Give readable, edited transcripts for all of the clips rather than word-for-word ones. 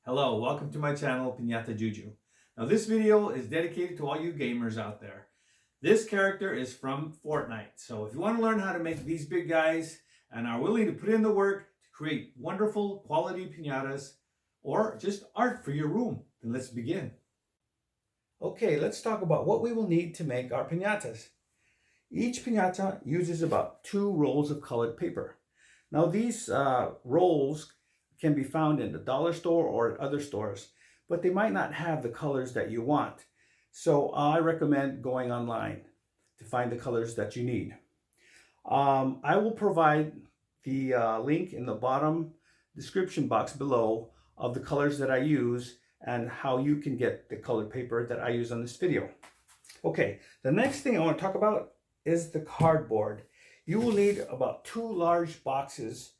Hello, welcome to my channel, Piñata Juju. Now this video is dedicated to all you gamers out there. This character is from Fortnite. So if you want to learn how to make these big guys and are willing to put in the work to create wonderful quality piñatas or just art for your room, then let's begin. Okay, let's talk about what we will need to make our piñatas. Each piñata uses about 2 rolls of colored paper. Now these rolls can be found in the dollar store or at other stores, but they might not have the colors that you want. So I recommend going online to find the colors that you need. I will provide the link in the bottom description box below of the colors that I use and how you can get the colored paper that I use on this video. Okay, the next thing I want to talk about is the cardboard. You will need about 2 large boxes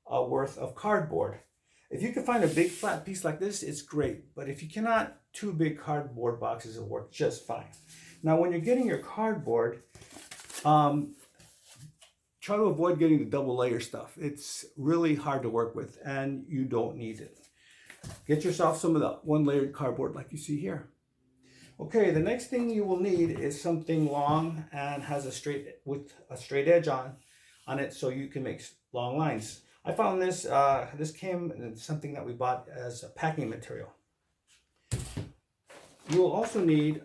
worth of cardboard. If you can find a big flat piece like this, it's great. But if you cannot, 2 big cardboard boxes will work just fine. Now, when you're getting your cardboard, try to avoid getting the double layer stuff. It's really hard to work with and you don't need it. Get yourself some of the 1-layered cardboard like you see here. Okay, the next thing you will need is something long and has a straight edge on it so you can make long lines. I found this, this came in something that we bought as a packing material. You will also need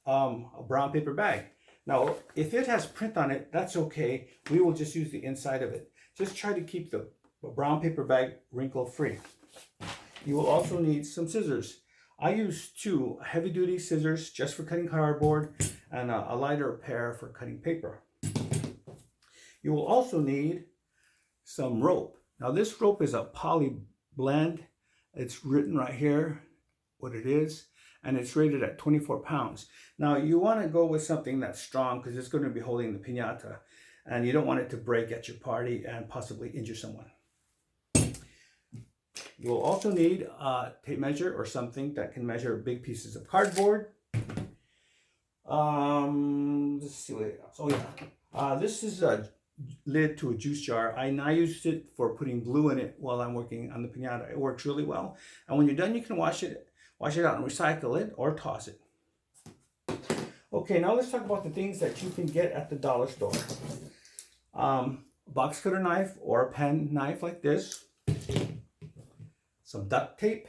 a brown paper bag. Now, if it has print on it, that's okay. We will just use the inside of it. Just try to keep the brown paper bag wrinkle free. You will also need some scissors. I use 2 heavy-duty scissors just for cutting cardboard and a lighter pair for cutting paper. You will also need some rope. Now this rope is a poly blend. It's written right here what it is, and it's rated at 24 pounds. Now you want to go with something that's strong because it's going to be holding the piñata, and you don't want it to break at your party and possibly injure someone. You will also need a tape measure or something that can measure big pieces of cardboard. Let's see what else. Oh yeah, this is a lid to a juice jar. I used it for putting glue in it while I'm working on the piñata. It works really well. And when you're done, you can wash it out and recycle it or toss it. Okay, now let's talk about the things that you can get at the dollar store. A box cutter knife or a pen knife like this. Some duct tape.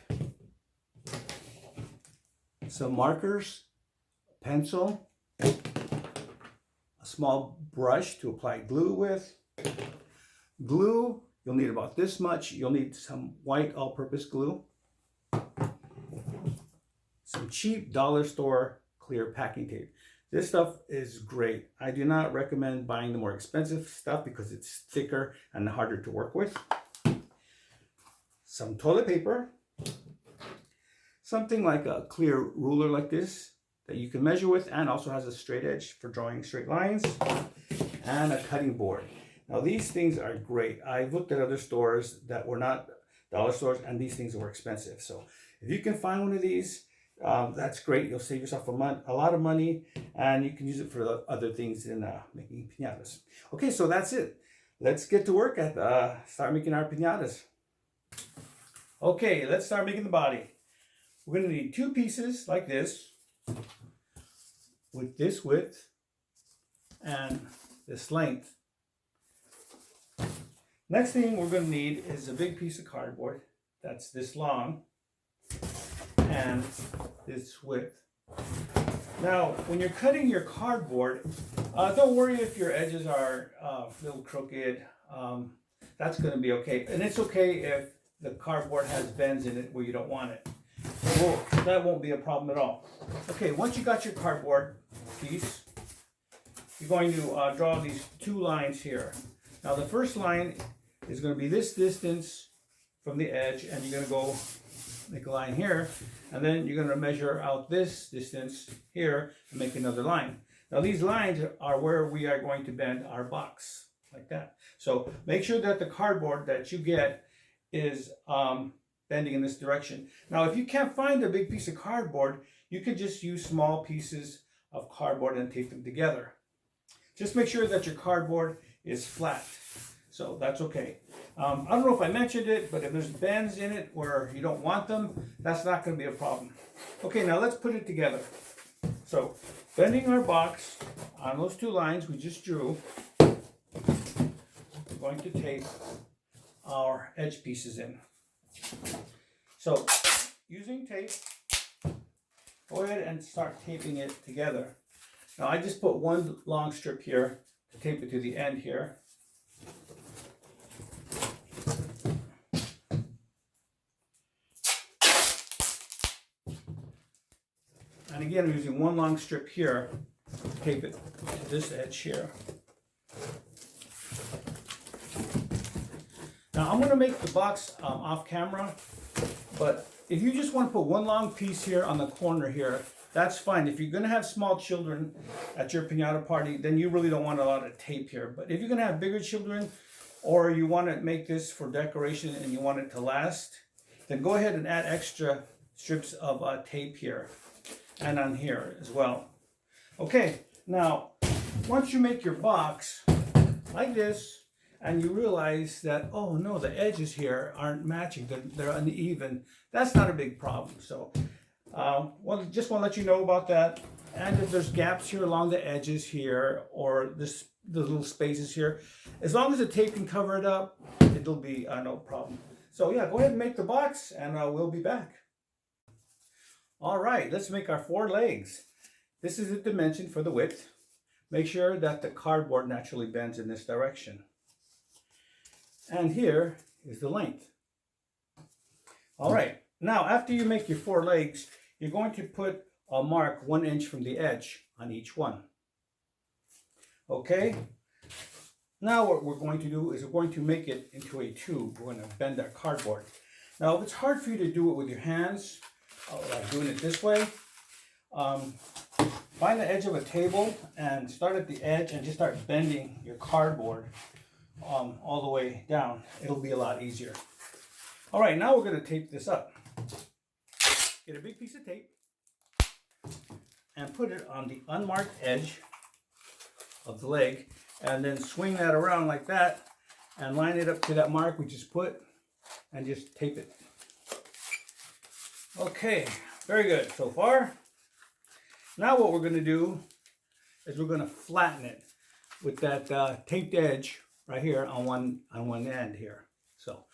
Some markers. A pencil. A small brush to apply glue with. Glue, you'll need about this much. You'll need some white all-purpose glue. Some cheap dollar store clear packing tape. This stuff is great. I do not recommend buying the more expensive stuff because it's thicker and harder to work with. Some toilet paper. Something like a clear ruler like this that you can measure with and also has a straight edge for drawing straight lines, and a cutting board. Now these things are great. I've looked at other stores that were not dollar stores and these things were expensive. So if you can find one of these, that's great. You'll save yourself a lot of money and you can use it for other things in making piñatas. Okay, so that's it. Let's get to work at start making our piñatas. Okay, let's start making the body. We're going to need 2 pieces like this, with this width and this length. Next thing we're going to need is a big piece of cardboard that's this long and this width. Now, when you're cutting your cardboard, don't worry if your edges are a little crooked. That's going to be okay. And it's okay if the cardboard has bends in it where you don't want it. Well, that won't be a problem at all. Okay, once you got your cardboard piece, you're going to draw these 2 lines here. Now the first line is going to be this distance from the edge, and you're going to go make a line here, and then you're going to measure out this distance here and make another line. Now these lines are where we are going to bend our box, like that. So make sure that the cardboard that you get is bending in this direction. Now, if you can't find a big piece of cardboard, you can just use small pieces of cardboard and tape them together. Just make sure that your cardboard is flat. So that's okay. I don't know if I mentioned it, but if there's bends in it where you don't want them, that's not going to be a problem. Okay, now let's put it together. So, bending our box on those two lines we just drew, we're going to tape our edge pieces in. So, using tape, go ahead and start taping it together. Now, I just put one long strip here to tape it to the end here. And again, I'm using one long strip here to tape it to this edge here. Now I'm going to make the box off camera, but if you just want to put one long piece here on the corner here, that's fine. If you're going to have small children at your piñata party, then you really don't want a lot of tape here. But if you're going to have bigger children, or you want to make this for decoration and you want it to last, then go ahead and add extra strips of tape here. And on here as well. Okay, now once you make your box like this and you realize that, oh no, the edges here aren't matching, they're uneven, that's not a big problem. So well, just want to let you know about that. And if there's gaps here along the edges here, or the little spaces here, as long as the tape can cover it up, it'll be no problem. So yeah, go ahead and make the box and we'll be back. All right, let's make our 4 legs. This is the dimension for the width. Make sure that the cardboard naturally bends in this direction. And here is the length. All right, now after you make your 4 legs, you're going to put a mark 1 inch from the edge on each one. Okay, now what we're going to do is we're going to make it into a tube. We're going to bend our cardboard. Now, if it's hard for you to do it with your hands, like doing it this way, find the edge of a table and start at the edge and just start bending your cardboard all the way down. It'll be a lot easier. All right, now we're going to tape this up. Get a big piece of tape and put it on the unmarked edge of the leg, and then swing that around like that and line it up to that mark we just put and just tape it. Okay, very good so far. Now what we're going to do is we're going to flatten it with that taped edge right here on one end here. So,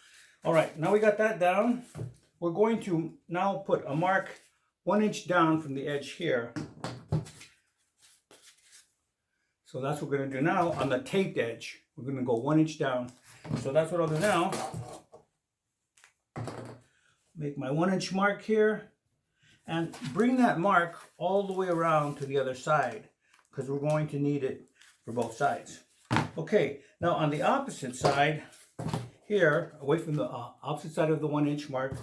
all right, now we got that down. We're going to now put a mark 1 inch down from the edge here. So that's what we're going to do now on the taped edge. We're going to go 1 inch down. So that's what I'll do now. Make my 1 inch mark here and bring that mark all the way around to the other side, because we're going to need it for both sides. Okay, now on the opposite side here, away from the opposite side of the 1 inch mark,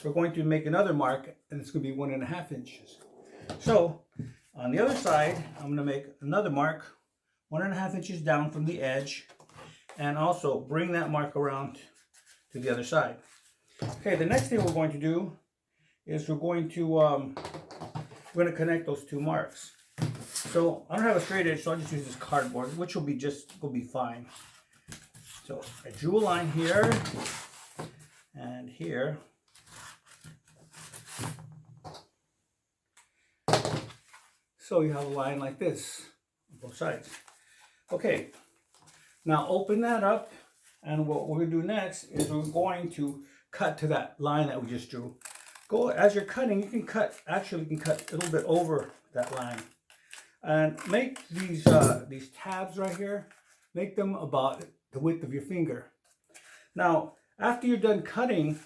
we're going to make another mark, and it's going to be 1.5 inches. So on the other side, I'm going to make another mark 1.5 inches down from the edge, and also bring that mark around to the other side. Okay, the next thing we're going to do is we're going to connect those 2 marks. So I don't have a straight edge, so I'll just use this cardboard, which will be fine. So I drew a line here and here. So you have a line like this on both sides. Okay, now open that up, and what we're going to do next is we're going to cut to that line that we just drew. As you're cutting, you can cut a little bit over that line. And make these tabs right here, make them about the width of your finger. Now, after you're done cutting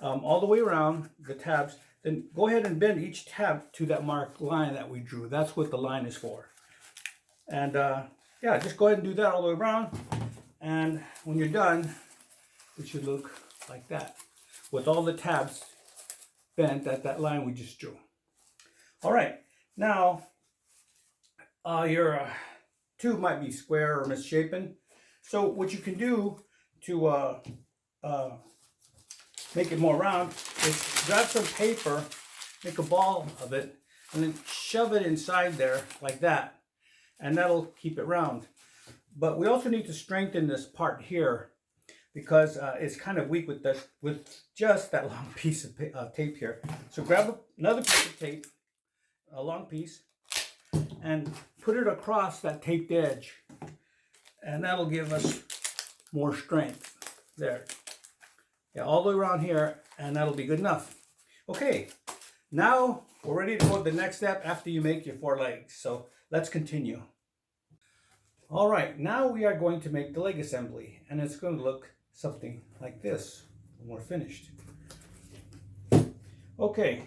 all the way around the tabs, then go ahead and bend each tab to that marked line that we drew. That's what the line is for. And yeah, just go ahead and do that all the way around. And when you're done, it should look like that, with all the tabs bent at that line we just drew. All right, now your tube might be square or misshapen. So what you can do to make it more round is grab some paper, make a ball of it, and then shove it inside there like that, and that'll keep it round. But we also need to strengthen this part here. because it's kind of weak with just that long piece of tape here. So grab another piece of tape, a long piece, and put it across that taped edge, and that'll give us more strength. There. Yeah, all the way around here, and that'll be good enough. Okay, now we're ready to go to the next step after you make your 4 legs. So let's continue. All right, now we are going to make the leg assembly, and it's going to look something like this when we're finished. Okay,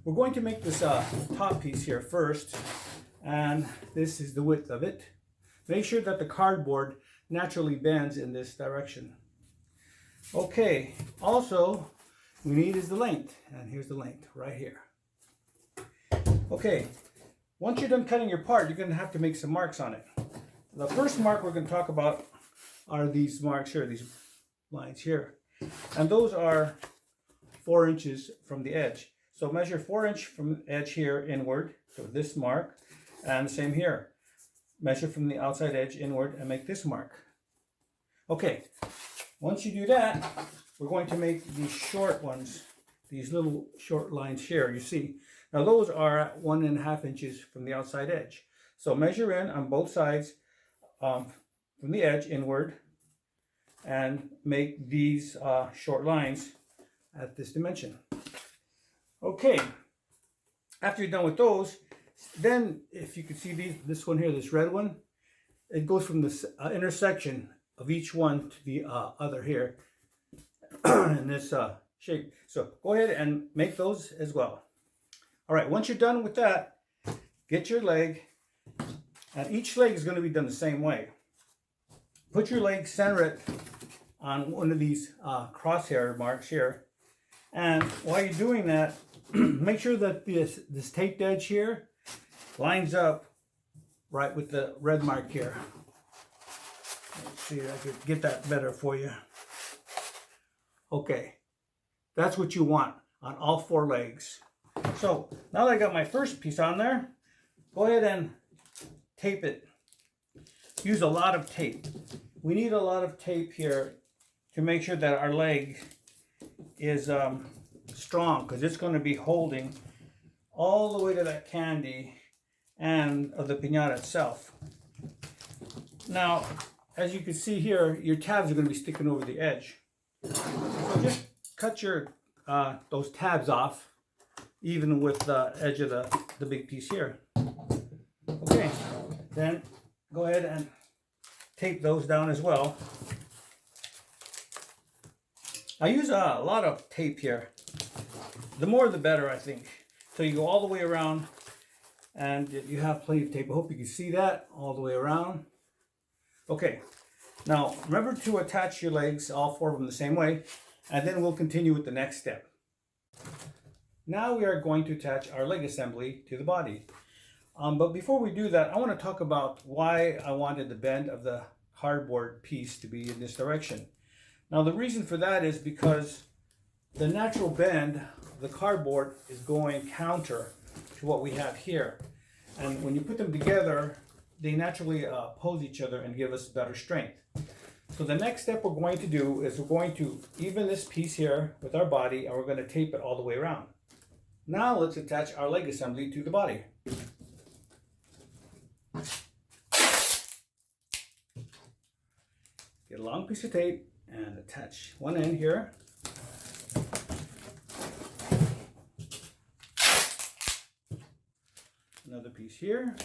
we're going to make this top piece here first, and this is the width of it. Make sure that the cardboard naturally bends in this direction. Okay, also we need is the length, and here's the length right here. Okay, once you're done cutting your part, you're going to have to make some marks on it. The first mark we're going to talk about are these marks here, these lines here, and those are 4 inches from the edge. So measure 4 inches from the edge here inward, so this mark, and the same here. Measure from the outside edge inward and make this mark. Okay, once you do that, we're going to make these short ones, these little short lines here, you see. Now those are at 1.5 inches from the outside edge. So measure in on both sides from the edge inward and make these short lines at this dimension. Okay, after you're done with those, then if you can see this one here, this red one, it goes from this intersection of each one to the other here in this shape. So go ahead and make those as well. All right, once you're done with that, get your leg, and each leg is going to be done the same way. Put your leg, center it on one of these crosshair marks here, and while you're doing that, make sure that this taped edge here lines up right with the red mark here. Let's see if I could get that better for you. Okay, that's what you want on all 4 legs. So now that I got my first piece on there, go ahead and tape it. Use a lot of tape. We need a lot of tape here to make sure that our leg is strong, because it's going to be holding all the way to that candy and of the piñata itself. Now, as you can see here, your tabs are going to be sticking over the edge. So just cut your those tabs off, even with the edge of the big piece here. Okay, then go ahead and tape those down as well. I use a lot of tape here. The more the better, I think. So you go all the way around, and you have plenty of tape. I hope you can see that all the way around. Okay, now remember to attach your legs, all 4 of them, the same way, and then we'll continue with the next step. Now we are going to attach our leg assembly to the body. But before we do that, I want to talk about why I wanted the bend of the cardboard piece to be in this direction. Now the reason for that is because the natural bend of the cardboard is going counter to what we have here. And when you put them together, they naturally oppose each other and give us better strength. So the next step we're going to do is we're going to even this piece here with our body, and we're going to tape it all the way around. Now let's attach our leg assembly to the body. Get a long piece of tape and attach one end here. Another piece here.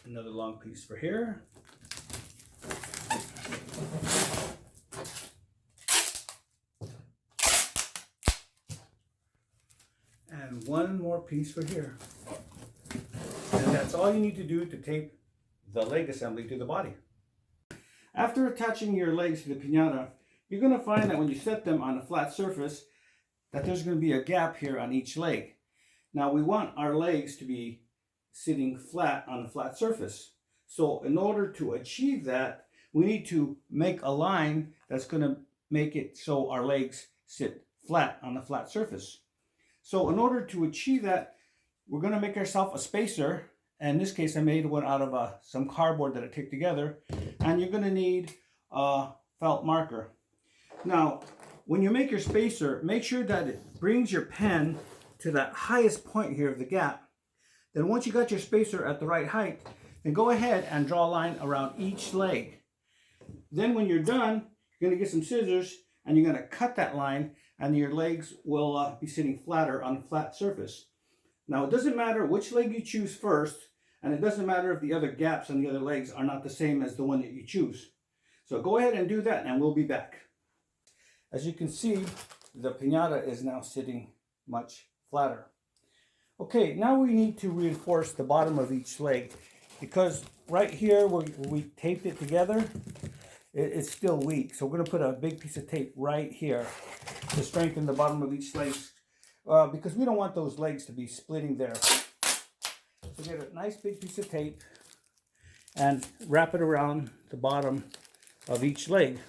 Another long piece for here. And one more piece for here. And that's all you need to do to tape the leg assembly to the body. After attaching your legs to the piñata, you're going to find that when you set them on a flat surface, that there's going to be a gap here on each leg. Now we want our legs to be sitting flat on a flat surface. So in order to achieve that, we need to make a line that's going to make it so our legs sit flat on a flat surface. So in order to achieve that, we're going to make ourselves a spacer, in this case I made one out of some cardboard that I taped together, and you're going to need a felt marker. Now when you make your spacer, make sure that it brings your pen to that highest point here of the gap. Then once you got your spacer at the right height, then go ahead and draw a line around each leg. Then when you're done, you're going to get some scissors and you're going to cut that line, and your legs will be sitting flatter on a flat surface. Now it doesn't matter which leg you choose first, and it doesn't matter if the other gaps on the other legs are not the same as the one that you choose. So go ahead and do that and we'll be back. As you can see, the piñata is now sitting much flatter. Okay, now we need to reinforce the bottom of each leg, because right here where we taped it together, it's still weak. So we're going to put a big piece of tape right here to strengthen the bottom of each leg, because we don't want those legs to be splitting there. So get a nice big piece of tape and wrap it around the bottom of each leg.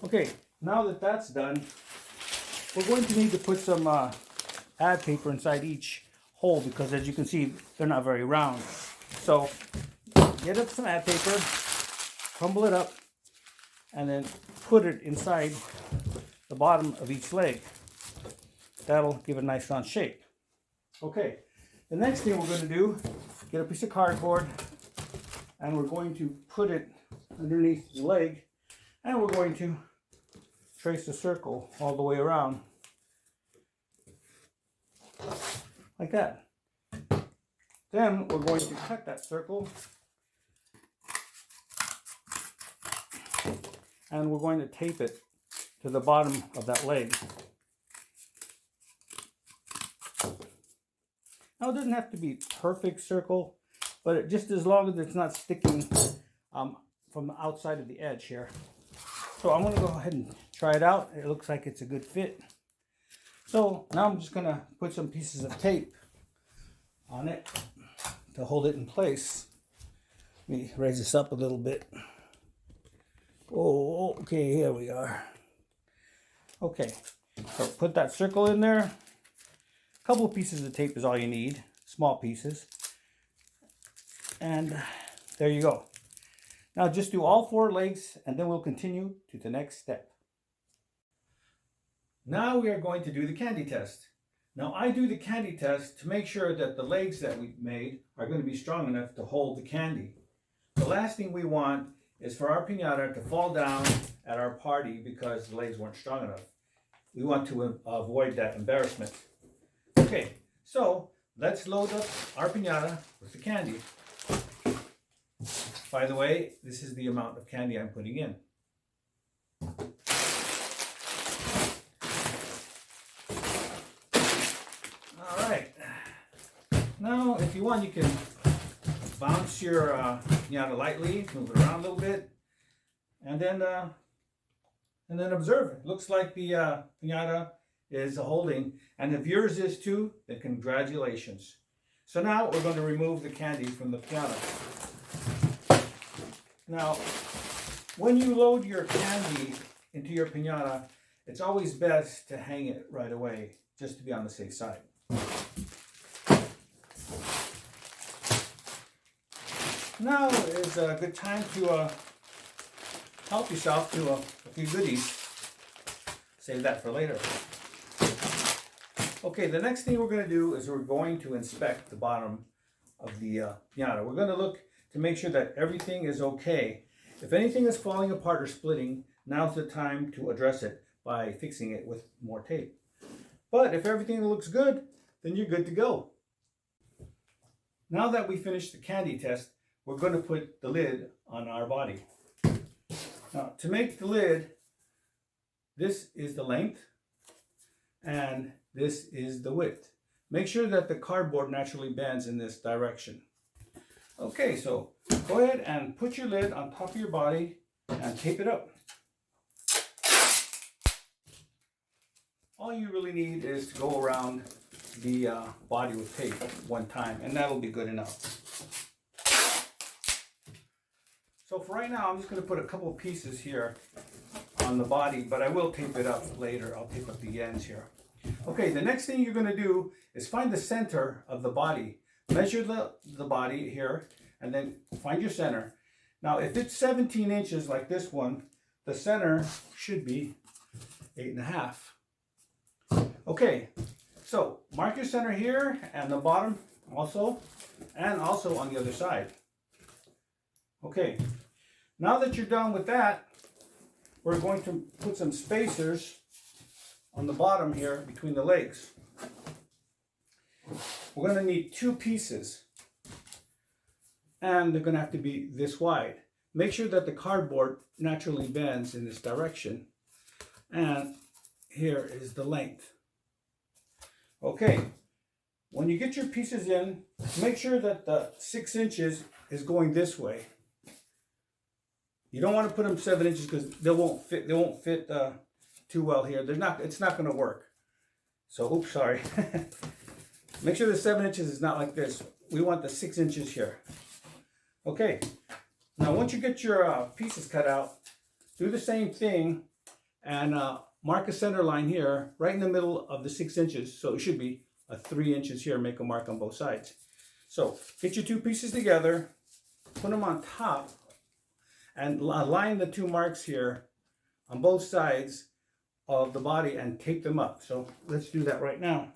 Okay, now that that's done, we're going to need to put some ad paper inside each hole, because as you can see, they're not very round. So get up some ad paper, crumble it up, and then put it inside the bottom of each leg. That'll give it a nice round shape. Okay, the next thing we're going to do, get a piece of cardboard, and we're going to put it underneath the leg, and we're going to trace a circle all the way around, like that. Then we're going to cut that circle, and we're going to tape it to the bottom of that leg. Now it doesn't have to be a perfect circle, but just as long as it's not sticking from the outside of the edge here. So I'm going to go ahead and try it out. It looks like it's a good fit. So now I'm just going to put some pieces of tape on it to hold it in place. Let me raise this up a little bit. Oh, okay, here we are. Okay, so put that circle in there. A couple of pieces of tape is all you need, small pieces. And there you go. Now just do all 4 legs, and then we'll continue to the next step. Now we are going to do the candy test. Now I do the candy test to make sure that the legs that we made are going to be strong enough to hold the candy. The last thing we want is for our piñata to fall down at our party because the legs weren't strong enough. We want to avoid that embarrassment. Okay, so let's load up our piñata with the candy. By the way, this is the amount of candy I'm putting in. All right. Now, if you want, you can bounce your piñata lightly, move it around a little bit, and then observe it. Looks like the piñata is holding, and if yours is too, then congratulations. So now we're going to remove the candy from the piñata. Now, when you load your candy into your piñata, it's always best to hang it right away, just to be on the safe side. Now is a good time to help yourself to a few goodies. Save that for later. Okay, the next thing we're going to do is we're going to inspect the bottom of the piñata. We're going to look to make sure that everything is okay. If anything is falling apart or splitting, now's the time to address it by fixing it with more tape. But if everything looks good, then you're good to go. Now that we finished the candy test, we're going to put the lid on our body. Now, to make the lid, this is the length and this is the width. Make sure that the cardboard naturally bends in this direction. Okay, so go ahead and put your lid on top of your body and tape it up. All you really need is to go around the body with tape one time, and that'll be good enough. So for right now, I'm just going to put a couple of pieces here on the body, but I will tape it up later. I'll tape up the ends here. Okay, the next thing you're going to do is find the center of the body. Measure the body here and then find your center. Now, if it's 17 inches like this one, the center should be 8.5. Okay, so mark your center here and the bottom also, and also on the other side. Okay, now that you're done with that, we're going to put some spacers on the bottom here between the legs. We're going to need 2 pieces, and they're going to have to be this wide. Make sure that the cardboard naturally bends in this direction, and here is the length. Okay, when you get your pieces in, make sure that the 6 inches is going this way. You don't want to put them 7 inches because they won't fit. They won't fit too well here. It's not going to work. So, oops, sorry. Make sure the 7 inches is not like this. We want the 6 inches here. Okay. Now, once you get your pieces cut out, do the same thing and mark a center line here, right in the middle of the 6 inches. So it should be a 3 inches here. Make a mark on both sides. So get your 2 pieces together, put them on top, and align the 2 marks here on both sides of the body and tape them up. So let's do that right now.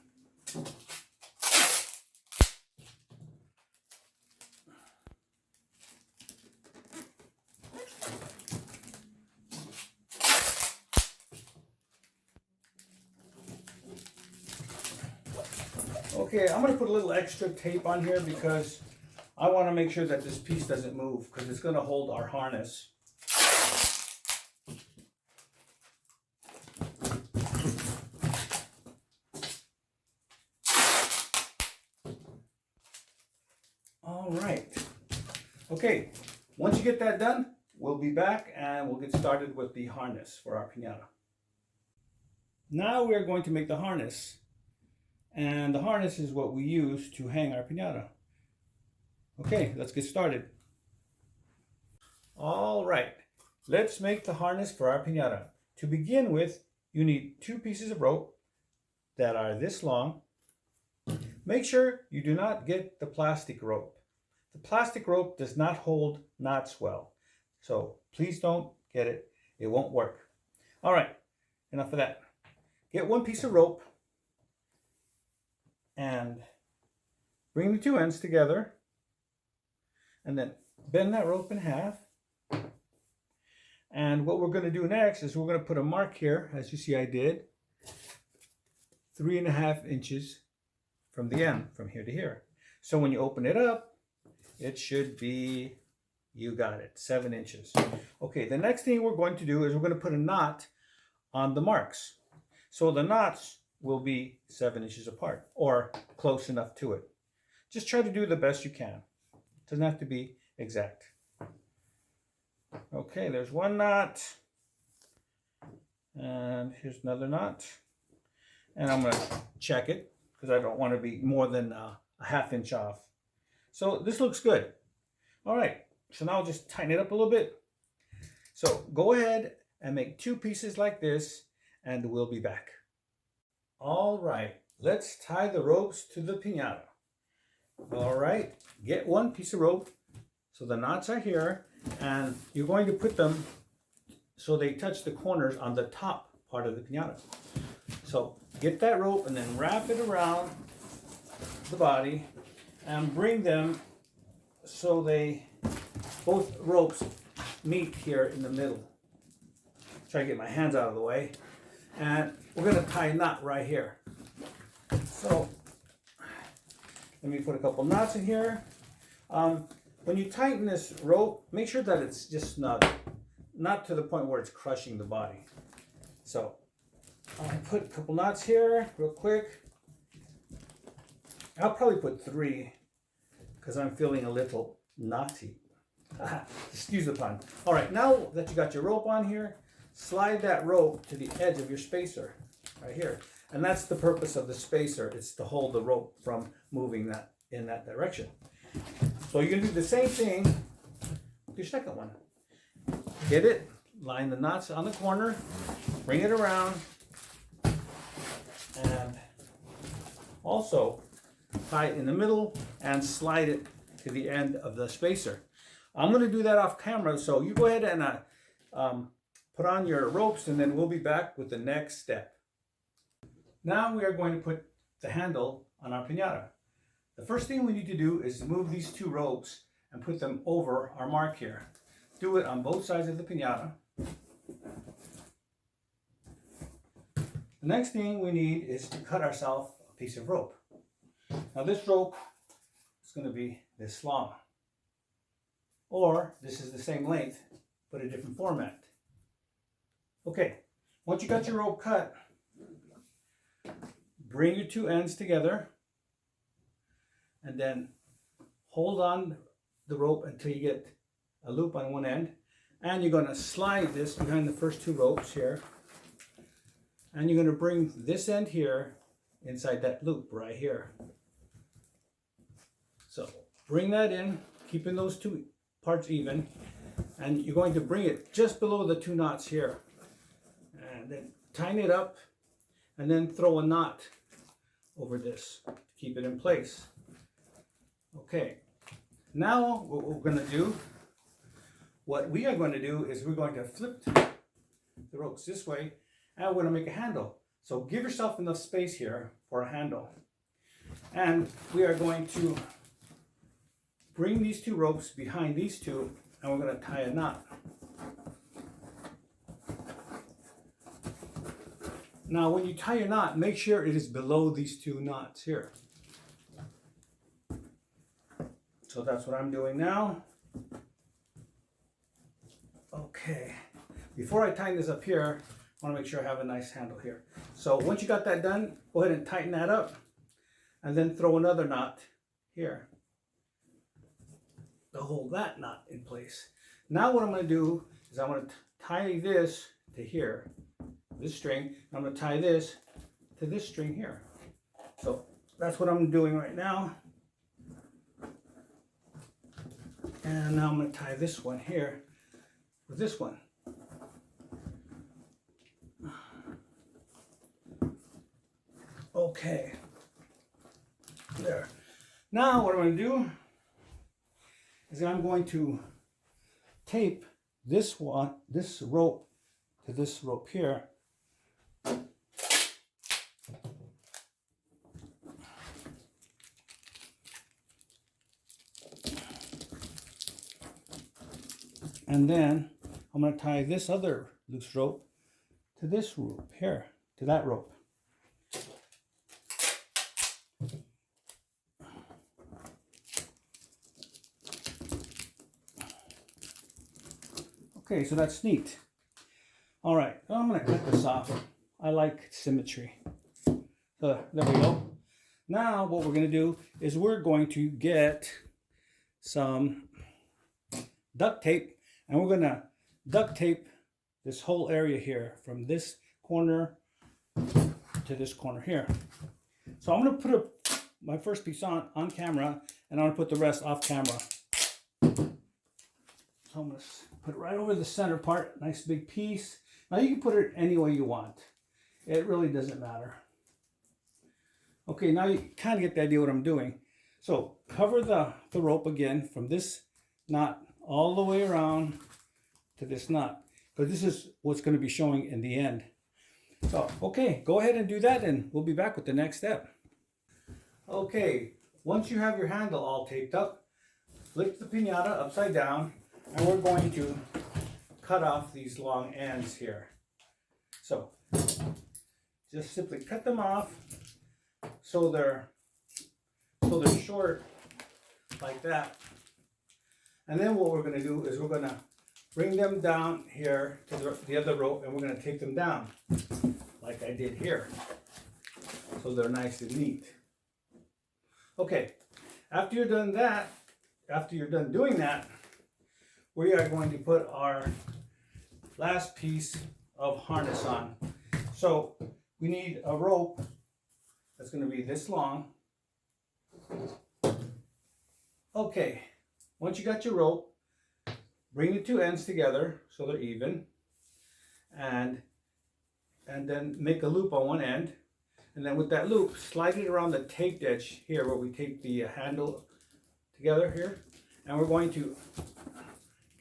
Okay, I'm going to put a little extra tape on here because I want to make sure that this piece doesn't move because it's going to hold our harness. All right. Okay, once you get that done, we'll be back and we'll get started with the harness for our piñata. Now we're going to make the harness. And the harness is what we use to hang our piñata. Okay, let's get started. All right, let's make the harness for our piñata. To begin with, you need 2 pieces of rope that are this long. Make sure you do not get the plastic rope. The plastic rope does not hold knots well. So please don't get it. It won't work. All right, enough of that. Get 1 piece of rope and bring the 2 ends together and then bend that rope in half. And what we're going to do next is we're going to put a mark here, as you see I did, 3.5 inches from the end, from here to here. So when you open it up, it should be, you got it, 7 inches. Okay, the next thing we're going to do is we're going to put a knot on the marks. So the knots will be 7 inches apart or close enough to it. Just try to do the best you can. It doesn't have to be exact. Okay, there's 1 knot. And here's another knot. And I'm going to check it because I don't want to be more than a 1/2 inch off. So this looks good. All right, so now I'll just tighten it up a little bit. So go ahead and make 2 pieces like this and we'll be back. All right, let's tie the ropes to the piñata. All right, get 1 piece of rope. So the knots are here, and you're going to put them so they touch the corners on the top part of the piñata. So get that rope and then wrap it around the body and bring them so both ropes meet here in the middle. Try to get my hands out of the way. And we're going to tie a knot right here. So let me put a couple knots in here. When you tighten this rope, make sure that it's just snug, not to the point where it's crushing the body. So I'll put a couple knots here real quick. I'll probably put 3 because I'm feeling a little knotty. Excuse the pun. All right, now that you got your rope on here, slide that rope to the edge of your spacer right here. And that's the purpose of the spacer. It's to hold the rope from moving that in that direction. So you're going to do the same thing with your second one. Get it, line the knots on the corner, bring it around, and also tie it in the middle, and slide it to the end of the spacer. I'm going to do that off camera, so you go ahead and put on your ropes, and then we'll be back with the next step. Now we are going to put the handle on our piñata. The first thing we need to do is move these two ropes and put them over our mark here. Do it on both sides of the piñata. The next thing we need is to cut ourselves a piece of rope. Now this rope is going to be this long, or this is the same length but a different format. Okay, once you got your rope cut, bring your two ends together and then hold on the rope until you get a loop on one end, and you're going to slide this behind the first two ropes here, and you're going to bring this end here inside that loop right here. So bring that in, keeping those two parts even, and you're going to bring it just below the two knots here, and then tighten it up, and then throw a knot over this to keep it in place. Okay, now what we are going to do is we're going to flip the ropes this way, and we're going to make a handle. So give yourself enough space here for a handle. And we are going to bring these two ropes behind these two, and we're going to tie a knot. Now when you tie your knot, make sure it is below these two knots here. So that's what I'm doing now. Okay, before I tighten this up here, I want to make sure I have a nice handle here. So once you got that done, go ahead and tighten that up, and then throw another knot here to hold that knot in place. Now what I'm going to do is I'm going to tie this to here, this string, and I'm going to tie this to this string here. So that's what I'm doing right now. And now I'm going to tie this one here with this one. Okay, there. Now what I'm going to do is I'm going to tape this rope to this rope here. And then I'm going to tie this other loose rope to this rope here, to that rope. Okay, so that's neat. All right, so I'm going to cut this off. I like symmetry. So there we go. Now what we're going to do is we're going to get some duct tape, and we're going to duct tape this whole area here from this corner to this corner here. So I'm going to put my first piece on camera, and I'm going to put the rest off camera. So I'm going to put it right over the center part, nice big piece. Now you can put it any way you want. It really doesn't matter. Okay, now you kind of get the idea what I'm doing. So cover the rope again from this knot all the way around to this knot, because this is what's going to be showing in the end. So, okay, go ahead and do that, and we'll be back with the next step. Okay, once you have your handle all taped up, flip the piñata upside down, and we're going to cut off these long ends here. So just simply cut them off so they're short like that. And then what we're going to do is we're going to bring them down here to the other rope, and we're going to take them down like I did here, so they're nice and neat. Okay, after you're done doing that, we are going to put our last piece of harness on. So we need a rope that's going to be this long. Okay, once you got your rope, bring the two ends together so they're even, and then make a loop on one end. And then with that loop, slide it around the taped edge here where we tape the handle together here. And we're going to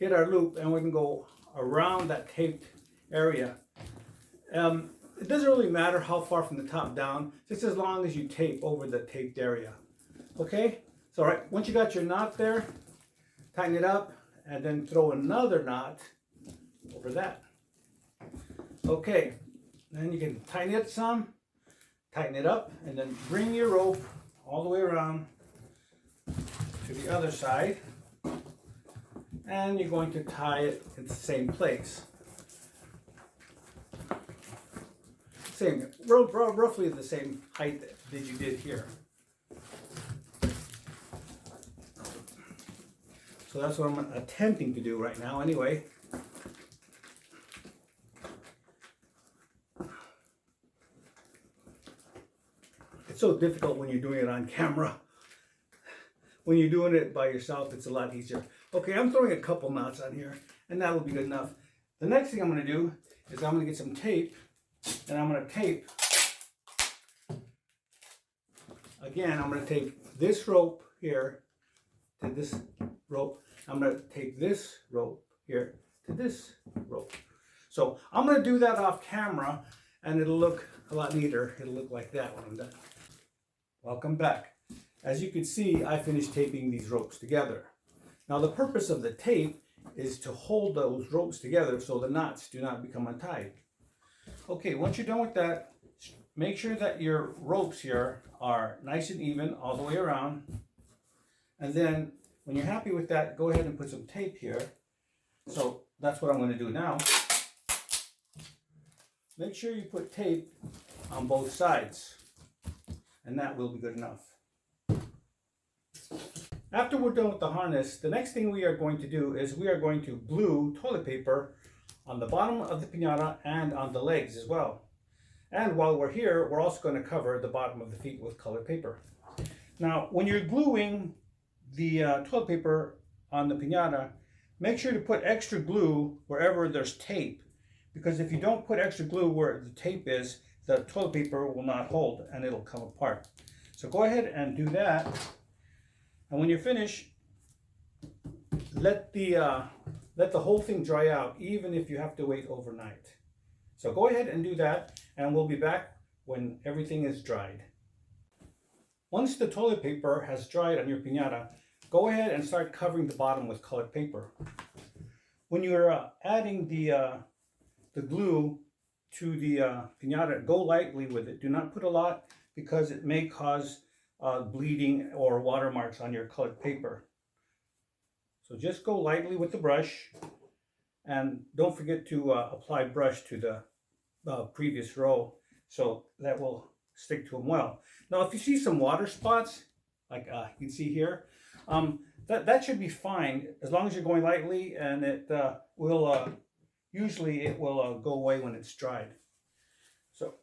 get our loop and we can go around that taped area. It doesn't really matter how far from the top down, just as long as you tape over the taped area. Okay? So all right, once you got your knot there, tighten it up and then throw another knot over that. Okay, then you can tighten it some, tighten it up, and then bring your rope all the way around to the other side. And you're going to tie it in the same place. Same, roughly the same height that you did here. So that's what I'm attempting to do right now anyway. It's so difficult when you're doing it on camera. When you're doing it by yourself, it's a lot easier. Okay, I'm throwing a couple knots on here, and that'll be good enough. The next thing I'm going to do is I'm going to get some tape, and I'm going to tape. Again, I'm going to tape this rope here to this rope. I'm going to tape this rope here to this rope. So I'm going to do that off camera, and it'll look a lot neater. It'll look like that when I'm done. Welcome back. As you can see, I finished taping these ropes together. Now the purpose of the tape is to hold those ropes together so the knots do not become untied. Okay, once you're done with that, make sure that your ropes here are nice and even all the way around. And then when you're happy with that, go ahead and put some tape here. So that's what I'm going to do now. Make sure you put tape on both sides, and that will be good enough. After we're done with the harness, the next thing we are going to do is we are going to glue toilet paper on the bottom of the piñata and on the legs as well. And while we're here, we're also going to cover the bottom of the feet with colored paper. Now, when you're gluing the toilet paper on the piñata, make sure to put extra glue wherever there's tape, because if you don't put extra glue where the tape is, the toilet paper will not hold and it'll come apart. So go ahead and do that. And when you're finished, let the whole thing dry out, even if you have to wait overnight. So go ahead and do that, and we'll be back when everything is dried. Once the toilet paper has dried on your piñata, go ahead and start covering the bottom with colored paper. When you're adding the glue to the piñata, go lightly with it. Do not put a lot, because it may cause bleeding or watermarks on your colored paper. So just go lightly with the brush, and don't forget to apply brush to the previous row, so that will stick to them well. Now if you see some water spots, like you can see here, that should be fine as long as you're going lightly, and it will usually it will go away when it's dried. So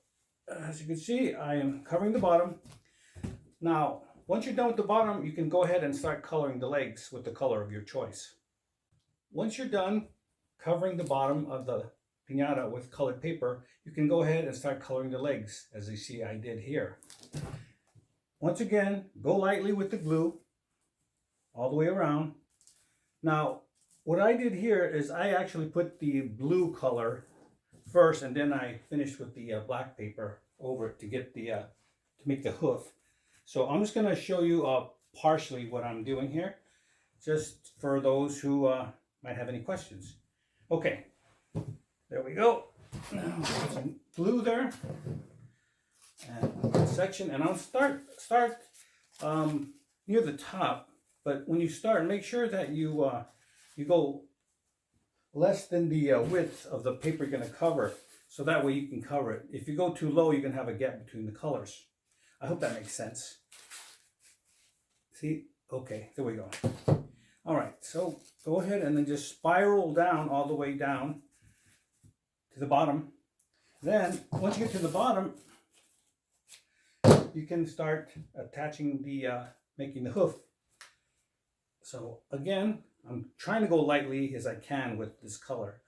as you can see, I am covering the bottom. Now, once you're done with the bottom, you can go ahead and start coloring the legs with the color of your choice. Once you're done covering the bottom of the piñata with colored paper, you can go ahead and start coloring the legs, as you see I did here. Once again, go lightly with the glue all the way around. Now, what I did here is I actually put the blue color first, and then I finished with the black paper over it to get the to make the hoof. So I'm just going to show you partially what I'm doing here, just for those who might have any questions. Okay, there we go. Now put some glue there, and section, and I'll start near the top. But when you start, make sure that you go less than the width of the paper you're going to cover, so that way you can cover it. If you go too low, you can have a gap between the colors. I hope that makes sense. See? Okay, there we go. All right, so go ahead and then just spiral down all the way down to the bottom. Then, once you get to the bottom, you can start attaching the, making the hoof. So again, I'm trying to go lightly as I can with this color.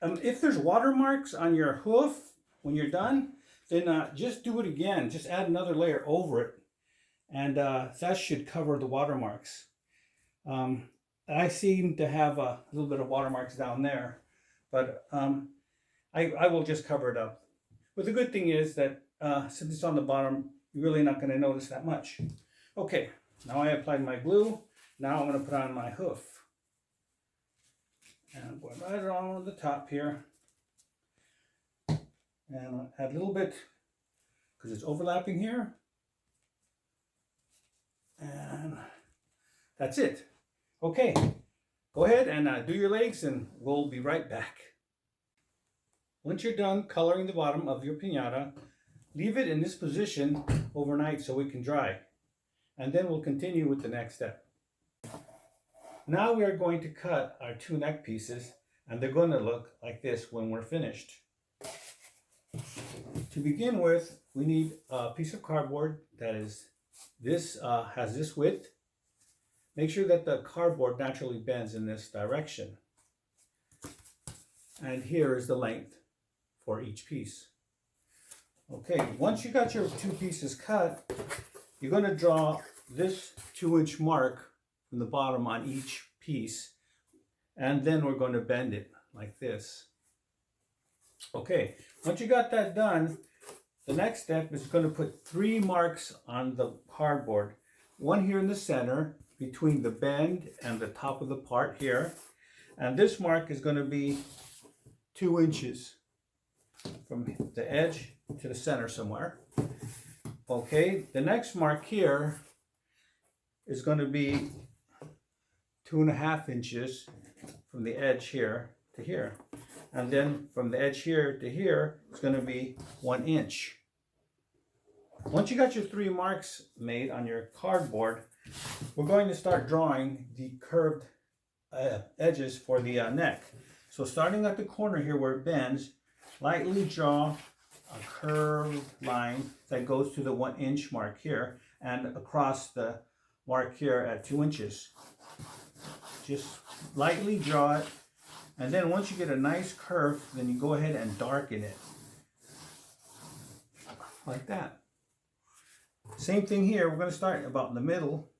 If there's watermarks on your hoof when you're done, then just do it again. Just add another layer over it, and that should cover the watermarks. I seem to have a little bit of watermarks down there, but I will just cover it up. But the good thing is that since it's on the bottom, you're really not going to notice that much. Okay, now I applied my glue. Now I'm going to put on my hoof. And I'm going right around the top here. And I'll add a little bit because it's overlapping here. And that's it. Okay, go ahead and do your legs and we'll be right back. Once you're done coloring the bottom of your piñata, leave it in this position overnight so it can dry. And then we'll continue with the next step. Now we are going to cut our two neck pieces, and they're going to look like this when we're finished. To begin with, we need a piece of cardboard that is has this width. Make sure that the cardboard naturally bends in this direction. And here is the length for each piece. Okay, once you got your two pieces cut, you're going to draw this 2-inch mark from the bottom on each piece, and then we're going to bend it like this. Okay, once you got that done, the next step is going to put 3 marks on the cardboard. One here in the center between the bend and the top of the part here, and this mark is going to be 2 inches from the edge to the center somewhere. Okay, the next mark here is going to be 2.5 inches from the edge here to here. And then from the edge here to here, it's going to be 1 inch. Once you got your 3 marks made on your cardboard, we're going to start drawing the curved edges for the neck. So starting at the corner here where it bends, lightly draw a curved line that goes to the 1 inch mark here and across the mark here at 2 inches. Just lightly draw it, and then once you get a nice curve, then you go ahead and darken it like that. Same thing here. We're going to start about in the middle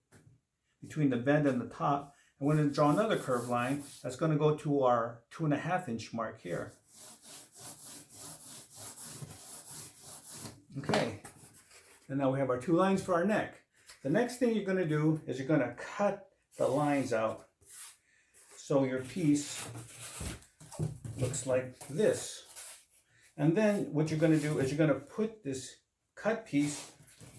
between the bend and the top, and we're going to draw another curved line that's going to go to our 2.5 inch mark here. Okay, and now we have our 2 lines for our neck. The next thing you're going to do is you're going to cut the lines out so your piece looks like this. And then what you're going to do is you're going to put this cut piece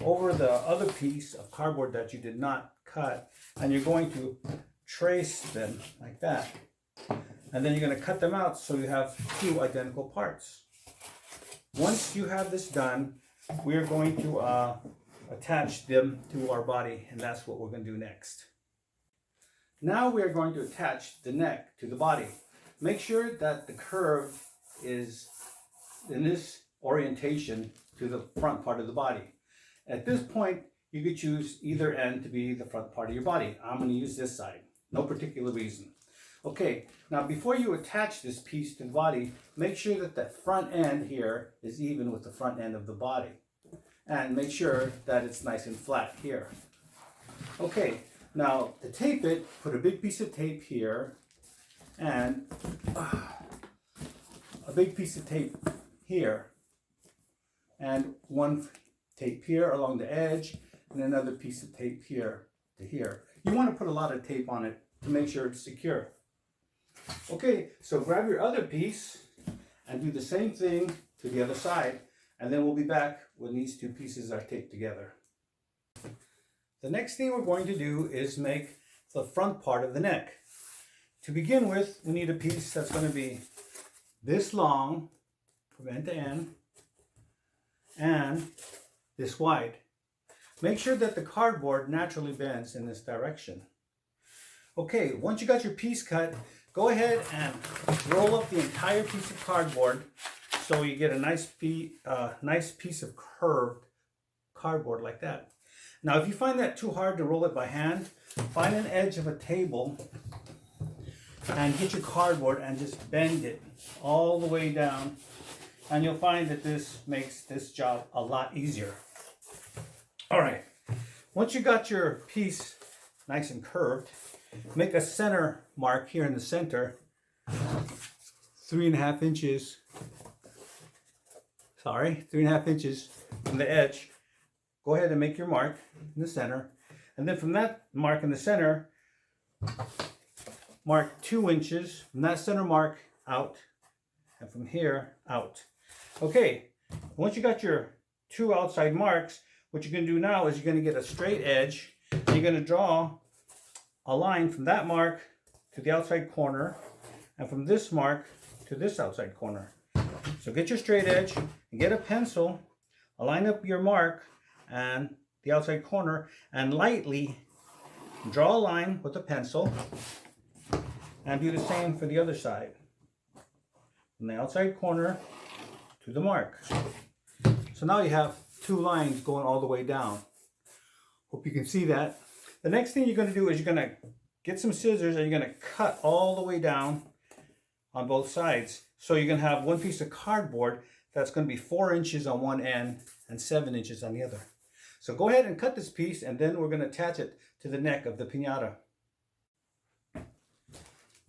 over the other piece of cardboard that you did not cut, and you're going to trace them like that. And then you're going to cut them out so you have 2 identical parts. Once you have this done, we are going to attach them to our body, and that's what we're going to do next. Now we are going to attach the neck to the body. Make sure that the curve is in this orientation to the front part of the body. At this point, you could choose either end to be the front part of your body. I'm going to use this side, no particular reason. Okay, now before you attach this piece to the body, make sure that the front end here is even with the front end of the body. And make sure that it's nice and flat here. Okay, now to tape it, put a big piece of tape here and a big piece of tape here. And one tape here along the edge and another piece of tape here to here. You want to put a lot of tape on it to make sure it's secure. Okay, so grab your other piece and do the same thing to the other side, and then we'll be back when these 2 pieces are taped together. The next thing we're going to do is make the front part of the neck. To begin with, we need a piece that's going to be this long from end to end and this wide. Make sure that the cardboard naturally bends in this direction. Okay, once you got your piece cut, go ahead and roll up the entire piece of cardboard so you get a nice piece of curved cardboard like that. Now, if you find that too hard to roll it by hand, find an edge of a table and get your cardboard and just bend it all the way down And you'll find that this makes this job a lot easier. All right, once you got your piece nice and curved, make a center mark here in the center, 3.5 inches. 3.5 inches from the edge. Go ahead and make your mark in the center. And then from that mark in the center, mark 2 inches from that center mark out, and from here out. Okay, once you got your 2 outside marks, what you're going to do now is you're going to get a straight edge, and you're going to draw a line from that mark to the outside corner, and from this mark to this outside corner. So get your straight edge and get a pencil, line up your mark and the outside corner, and lightly draw a line with a pencil, and do the same for the other side. From the outside corner to the mark. So now you have 2 lines going all the way down. Hope you can see that. The next thing you're going to do is you're going to get some scissors and you're going to cut all the way down on both sides. So you're going to have one piece of cardboard that's going to be 4 inches on one end and 7 inches on the other. So go ahead and cut this piece, and then we're going to attach it to the neck of the piñata.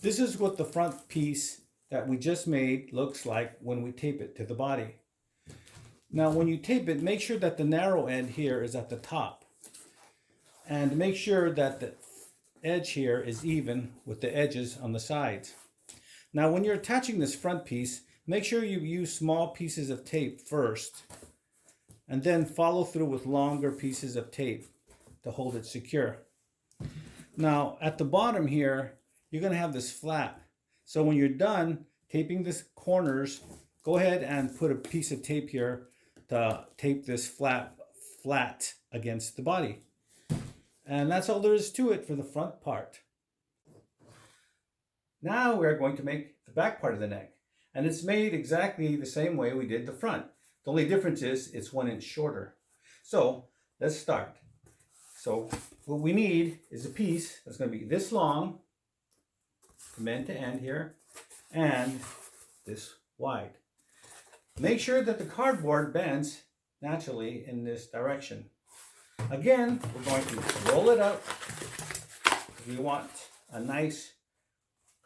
This is what the front piece that we just made looks like when we tape it to the body. Now when you tape it, make sure that the narrow end here is at the top. And make sure that the edge here is even with the edges on the sides. Now when you're attaching this front piece, make sure you use small pieces of tape first, and then follow through with longer pieces of tape to hold it secure. Now at the bottom here, you're going to have this flap. So when you're done taping the corners, go ahead and put a piece of tape here to tape this flap flat against the body. And that's all there is to it for the front part. Now we're going to make the back part of the neck. And it's made exactly the same way we did the front. The only difference is it's 1 inch shorter. So let's start. So what we need is a piece that's going to be this long from end to end here, and this wide. Make sure that the cardboard bends naturally in this direction. Again, we're going to roll it up. We want a nice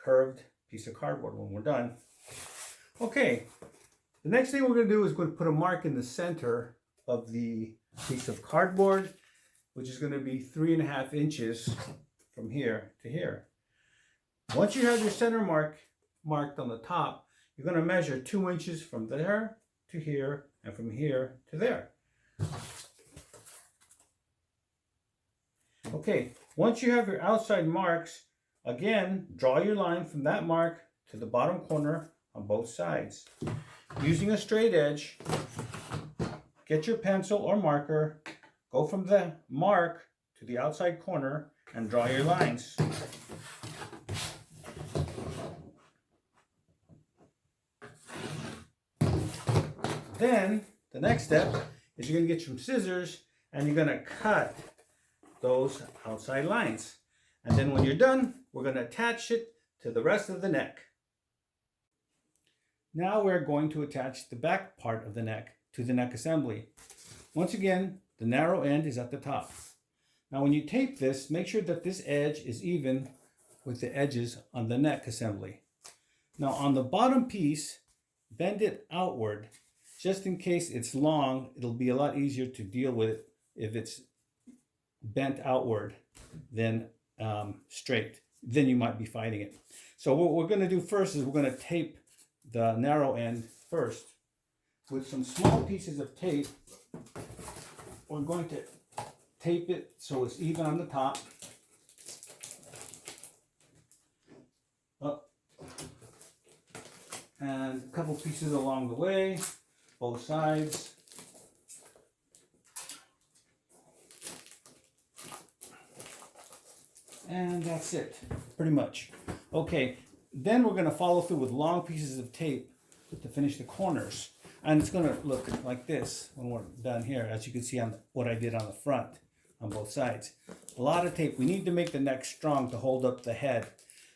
curved piece of cardboard when we're done. Okay, the next thing we're going to do is going to put a mark in the center of the piece of cardboard, which is going to be 3.5 inches from here to here. Once you have your center mark marked on the top, you're going to measure 2 inches from there to here and from here to there. Okay, once you have your outside marks, again, draw your line from that mark to the bottom corner on both sides. Using a straight edge, get your pencil or marker, go from the mark to the outside corner and draw your lines. Then the next step is you're going to get some scissors and you're going to cut those outside lines. And then when you're done, we're going to attach it to the rest of the neck. Now we're going to attach the back part of the neck to the neck assembly. Once again, the narrow end is at the top. Now when you tape this, make sure that this edge is even with the edges on the neck assembly. Now on the bottom piece, bend it outward. Just in case it's long, it'll be a lot easier to deal with it if it's bent outward than straight. Then you might be fighting it. So what we're going to do first is we're going to tape the narrow end first. With some small pieces of tape, we're going to tape it so it's even on the top. Up. And a couple pieces along the way, both sides. And that's it, pretty much. Okay, then we're going to follow through with long pieces of tape to finish the corners. And it's going to look like this when we're done here, as you can see on what I did on the front, on both sides. A lot of tape. We need to make the neck strong to hold up the head.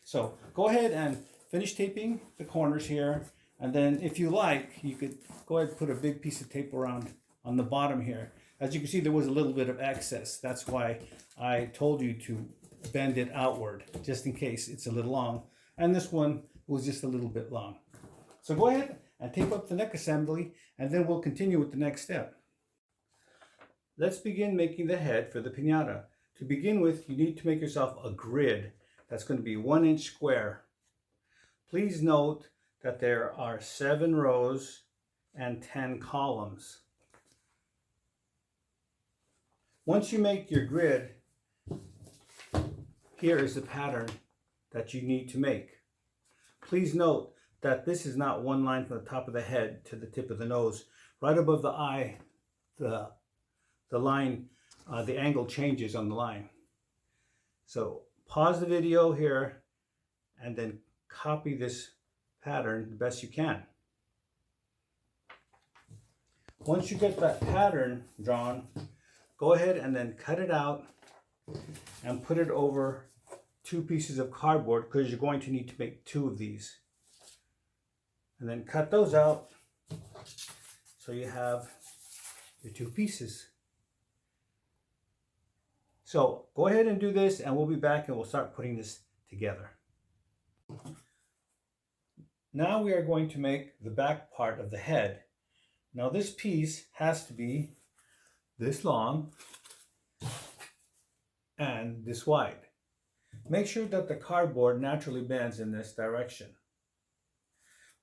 So go ahead and finish taping the corners here. And then if you like, you could go ahead and put a big piece of tape around on the bottom here. As you can see, there was a little bit of excess. That's why I told you to bend it outward, just in case it's a little long. And this one was just a little bit long. So go ahead and tape up the neck assembly, and then we'll continue with the next step. Let's begin making the head for the piñata. To begin with, you need to make yourself a grid that's going to be 1 inch square. Please note that there are 7 rows and 10 columns. Once you make your grid, here is the pattern that you need to make. Please note that this is not one line from the top of the head to the tip of the nose. Right above the eye, the line, the angle changes on the line. So pause the video here and then copy this pattern the best you can. Once you get that pattern drawn, go ahead and then cut it out and put it over 2 pieces of cardboard, because you're going to need to make 2 of these. And then cut those out so you have your 2 pieces. So go ahead and do this, and we'll be back and we'll start putting this together. Now we are going to make the back part of the head. Now this piece has to be this long and this wide. Make sure that the cardboard naturally bends in this direction.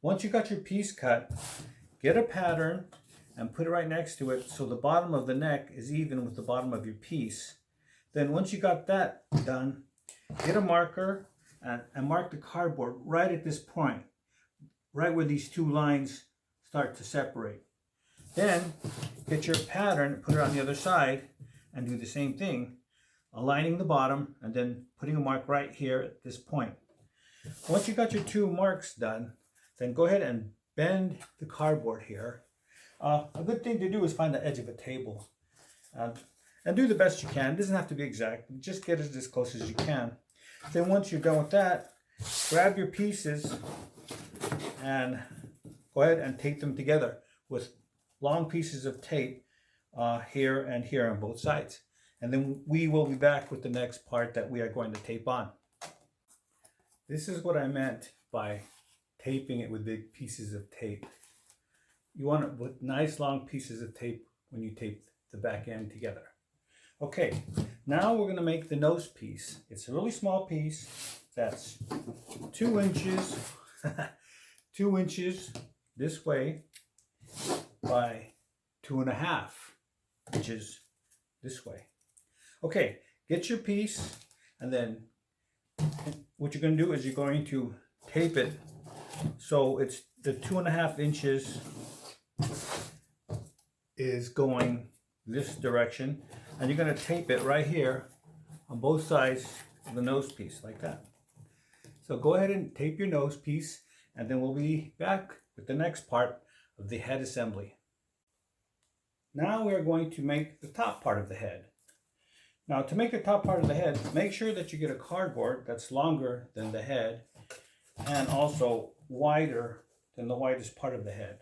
Once you got your piece cut, get a pattern and put it right next to it so the bottom of the neck is even with the bottom of your piece. Then once you got that done, get a marker and mark the cardboard right at this point, right where these 2 lines start to separate. Then get your pattern, put it on the other side, and do the same thing, aligning the bottom and then putting a mark right here at this point. Once you got your 2 marks done, then go ahead and bend the cardboard here. A good thing to do is find the edge of a table and do the best you can. It doesn't have to be exact, just get it as close as you can. Then once you're done with that, grab your pieces and go ahead and tape them together with long pieces of tape here and here on both sides. And then we will be back with the next part that we are going to tape on. This is what I meant by taping it with big pieces of tape. You want to put nice long pieces of tape when you tape the back end together. Okay, now we're going to make the nose piece. It's a really small piece that's 2 inches, 2 inches this way by 2.5 inches this way. Okay, get your piece, and then what you're going to do is you're going to tape it so it's the 2.5 inches is going this direction, and you're going to tape it right here on both sides of the nose piece like that. So go ahead and tape your nose piece, and then we'll be back with the next part of the head assembly. Now we're going to make the top part of the head. Now to make the top part of the head, make sure that you get a cardboard that's longer than the head and also wider than the widest part of the head.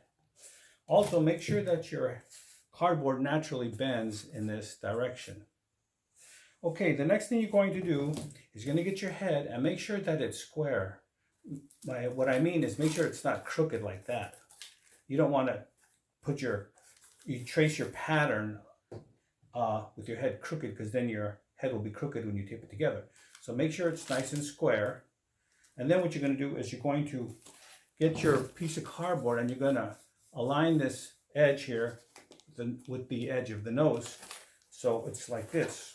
Also make sure that your cardboard naturally bends in this direction. Okay, the next thing you're going to do is you're going to get your head and make sure that it's square. What I mean is make sure it's not crooked like that. You don't want to put you trace your pattern with your head crooked, because then your head will be crooked when you tape it together. So make sure it's nice and square. And then what you're going to do is you're going to get your piece of cardboard and you're going to align this edge here with the edge of the nose. So it's like this.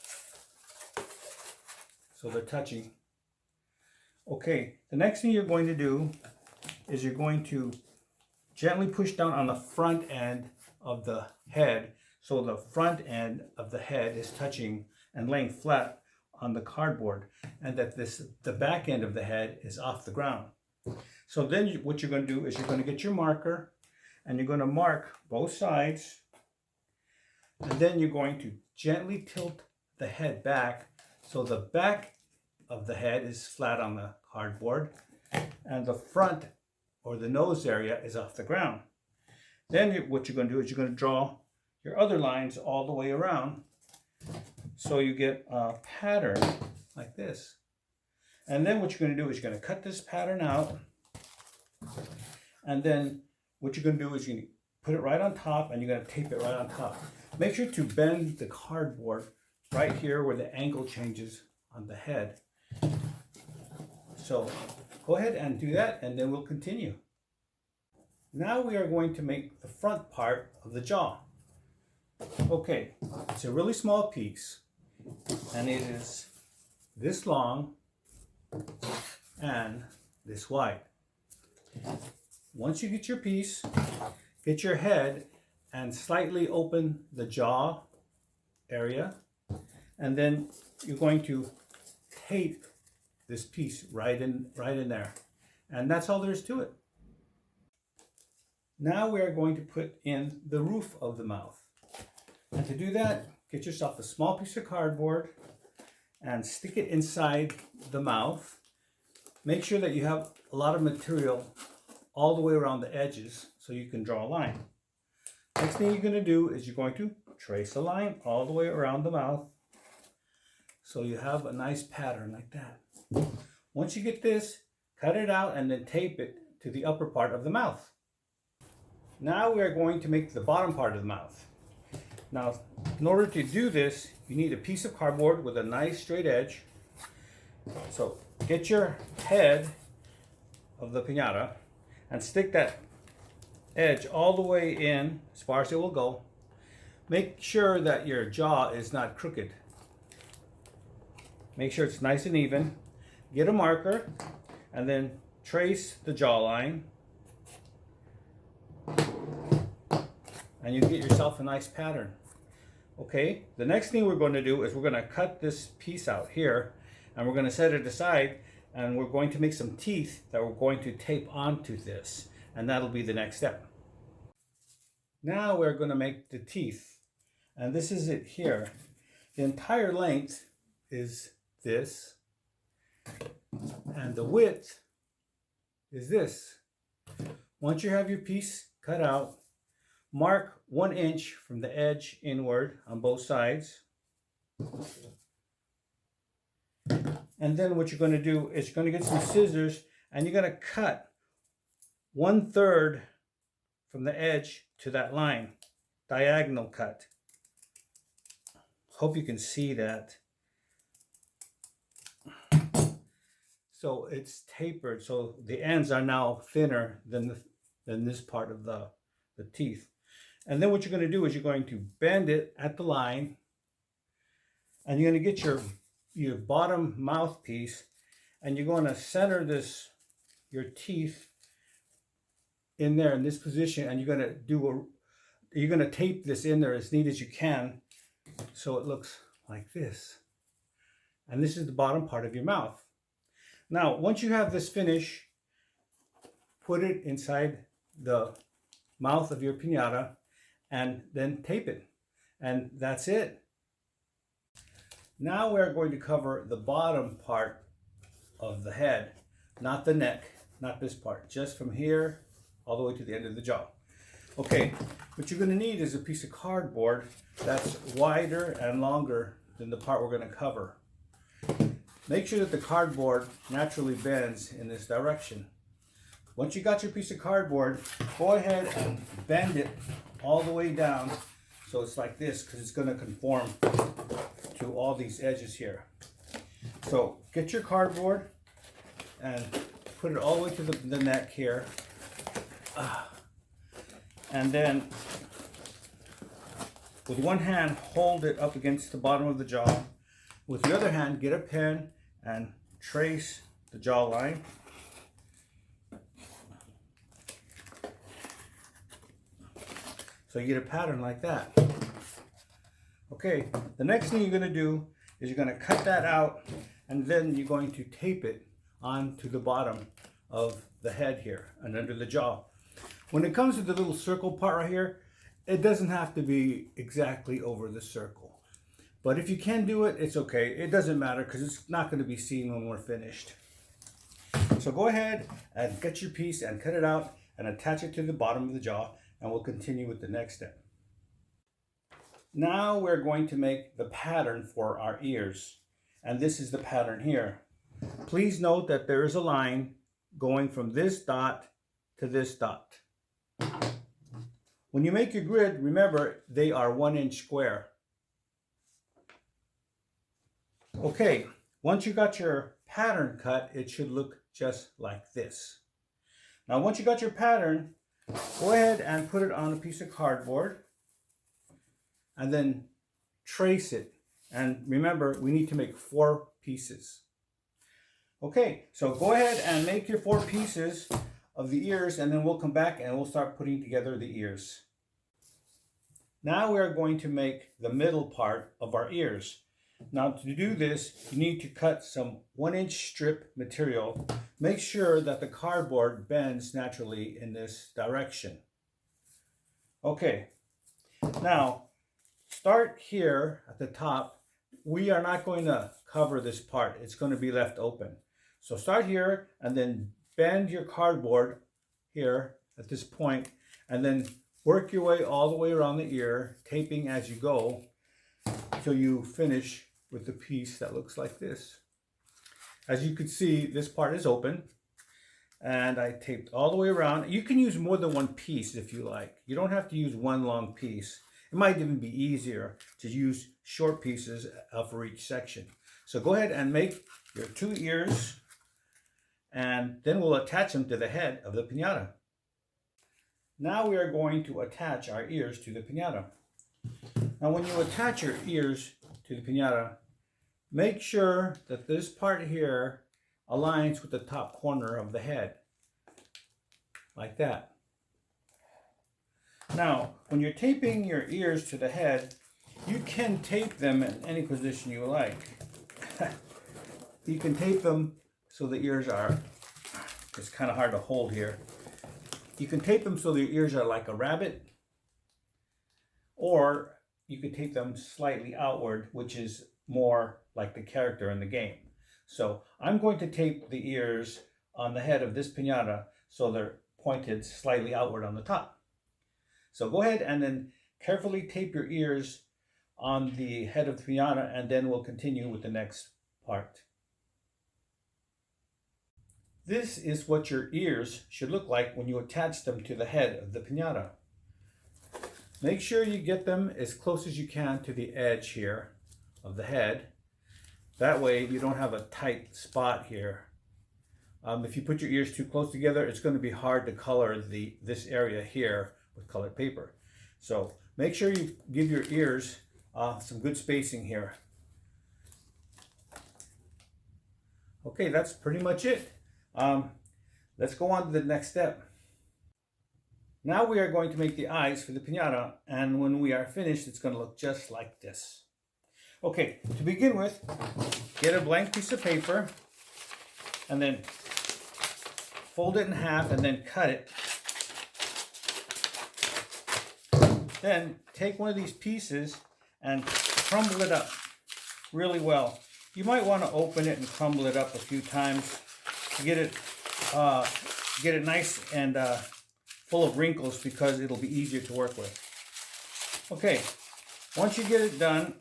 So they're touching. Okay, the next thing you're going to do is you're going to gently push down on the front end of the head, so the front end of the head is touching and laying flat on the cardboard, and that the back end of the head is off the ground. So then what you're going to do is you're going to get your marker and you're going to mark both sides, and then you're going to gently tilt the head back so the back of the head is flat on the cardboard and the front or the nose area is off the ground. Then what you're going to do is you're going to draw your other lines all the way around so you get a pattern like this. And then what you're going to do is you're going to cut this pattern out, and then what you're going to do is you're going to put it right on top, and you're going to tape it right on top. Make sure to bend the cardboard right here where the angle changes on the head. So go ahead and do that, and then we'll continue. Now we are going to make the front part of the jaw. Okay, it's a really small piece, and it is this long and this wide. Once you get your piece, get your head and slightly open the jaw area, and then you're going to tape this piece right in there. And that's all there is to it. Now we are going to put in the roof of the mouth. And to do that, get yourself a small piece of cardboard and stick it inside the mouth. Make sure that you have a lot of material all the way around the edges so you can draw a line. Next thing you're going to do is you're going to trace a line all the way around the mouth so you have a nice pattern like that. Once you get this, cut it out and then tape it to the upper part of the mouth. Now we are going to make the bottom part of the mouth. Now, in order to do this, you need a piece of cardboard with a nice straight edge. So get your head of the piñata and stick that edge all the way in as far as it will go. Make sure that your jaw is not crooked. Make sure it's nice and even. Get a marker and then trace the jawline. And you get yourself a nice pattern. Okay, the next thing we're going to do is we're going to cut this piece out here, and we're going to set it aside, and we're going to make some teeth that we're going to tape onto this, and that'll be the next step. Now we're going to make the teeth, and this is it here. The entire length is this, and the width is this. Once you have your piece cut out, mark 1 inch from the edge inward on both sides. And then what you're going to do is you're going to get some scissors and you're going to cut 1/3 from the edge to that line. Diagonal cut. Hope you can see that. So it's tapered, so the ends are now thinner than this part of the teeth. And then what you're going to do is you're going to bend it at the line, and you're going to get your bottom mouthpiece, and you're going to center your teeth in there in this position, and you're going to tape this in there as neat as you can so it looks like this. And this is the bottom part of your mouth. Now, once you have this finished, put it inside the mouth of your piñata and then tape it. And that's it. Now we're going to cover the bottom part of the head, not the neck, not this part, just from here all the way to the end of the jaw. Okay, what you're going to need is a piece of cardboard that's wider and longer than the part we're going to cover. Make sure that the cardboard naturally bends in this direction. Once you got your piece of cardboard, go ahead and bend it all the way down so it's like this, because it's going to conform to all these edges here. So get your cardboard and put it all the way to the neck here. And then with one hand, hold it up against the bottom of the jaw. With the other hand, get a pen and trace the jawline. So you get a pattern like that. Okay, the next thing you're going to do is you're going to cut that out, and then you're going to tape it onto the bottom of the head here and under the jaw. When it comes to the little circle part right here, it doesn't have to be exactly over the circle. But if you can do it, it's okay. It doesn't matter because it's not going to be seen when we're finished. So go ahead and get your piece and cut it out and attach it to the bottom of the jaw, and we'll continue with the next step. Now we're going to make the pattern for our ears, and this is the pattern here. Please note that there is a line going from this dot to this dot. When you make your grid, remember they are 1 inch square. Okay, once you got your pattern cut, it should look just like this. Now once you got your pattern, go ahead and put it on a piece of cardboard and then trace it. And remember, we need to make 4 pieces. Okay, so go ahead and make your 4 pieces of the ears, and then we'll come back and we'll start putting together the ears. Now we are going to make the middle part of our ears. Now to do this, you need to cut some 1 inch strip material. Make sure that the cardboard bends naturally in this direction. Okay, now start here at the top. We are not going to cover this part. It's going to be left open. So start here and then bend your cardboard here at this point, and then work your way all the way around the ear, taping as you go until you finish with the piece that looks like this. As you can see, this part is open, and I taped all the way around. You can use more than one piece if you like. You don't have to use one long piece. It might even be easier to use short pieces for each section. So go ahead and make your 2 ears, and then we'll attach them to the head of the piñata. Now we are going to attach our ears to the piñata. Now when you attach your ears to the piñata, make sure that this part here aligns with the top corner of the head, like that. Now, when you're taping your ears to the head, you can tape them in any position you like. You can tape them so the ears are, it's kind of hard to hold here. You can tape them so the ears are like a rabbit, or you could tape them slightly outward, which is more like the character in the game. So I'm going to tape the ears on the head of this piñata so they're pointed slightly outward on the top. So go ahead and then carefully tape your ears on the head of the piñata, and then we'll continue with the next part. This is what your ears should look like when you attach them to the head of the piñata. Make sure you get them as close as you can to the edge here of the head. That way you don't have a tight spot here. If you put your ears too close together, it's going to be hard to color this area here with colored paper. So make sure you give your ears some good spacing here. Okay, that's pretty much it. Let's go on to the next step. Now we are going to make the eyes for the piñata, and when we are finished, it's going to look just like this. Okay, to begin with, get a blank piece of paper and then fold it in half and then cut it. Then take one of these pieces and crumble it up really well. You might want to open it and crumble it up a few times to get it nice and full of wrinkles, because it'll be easier to work with. Okay, once you get it done,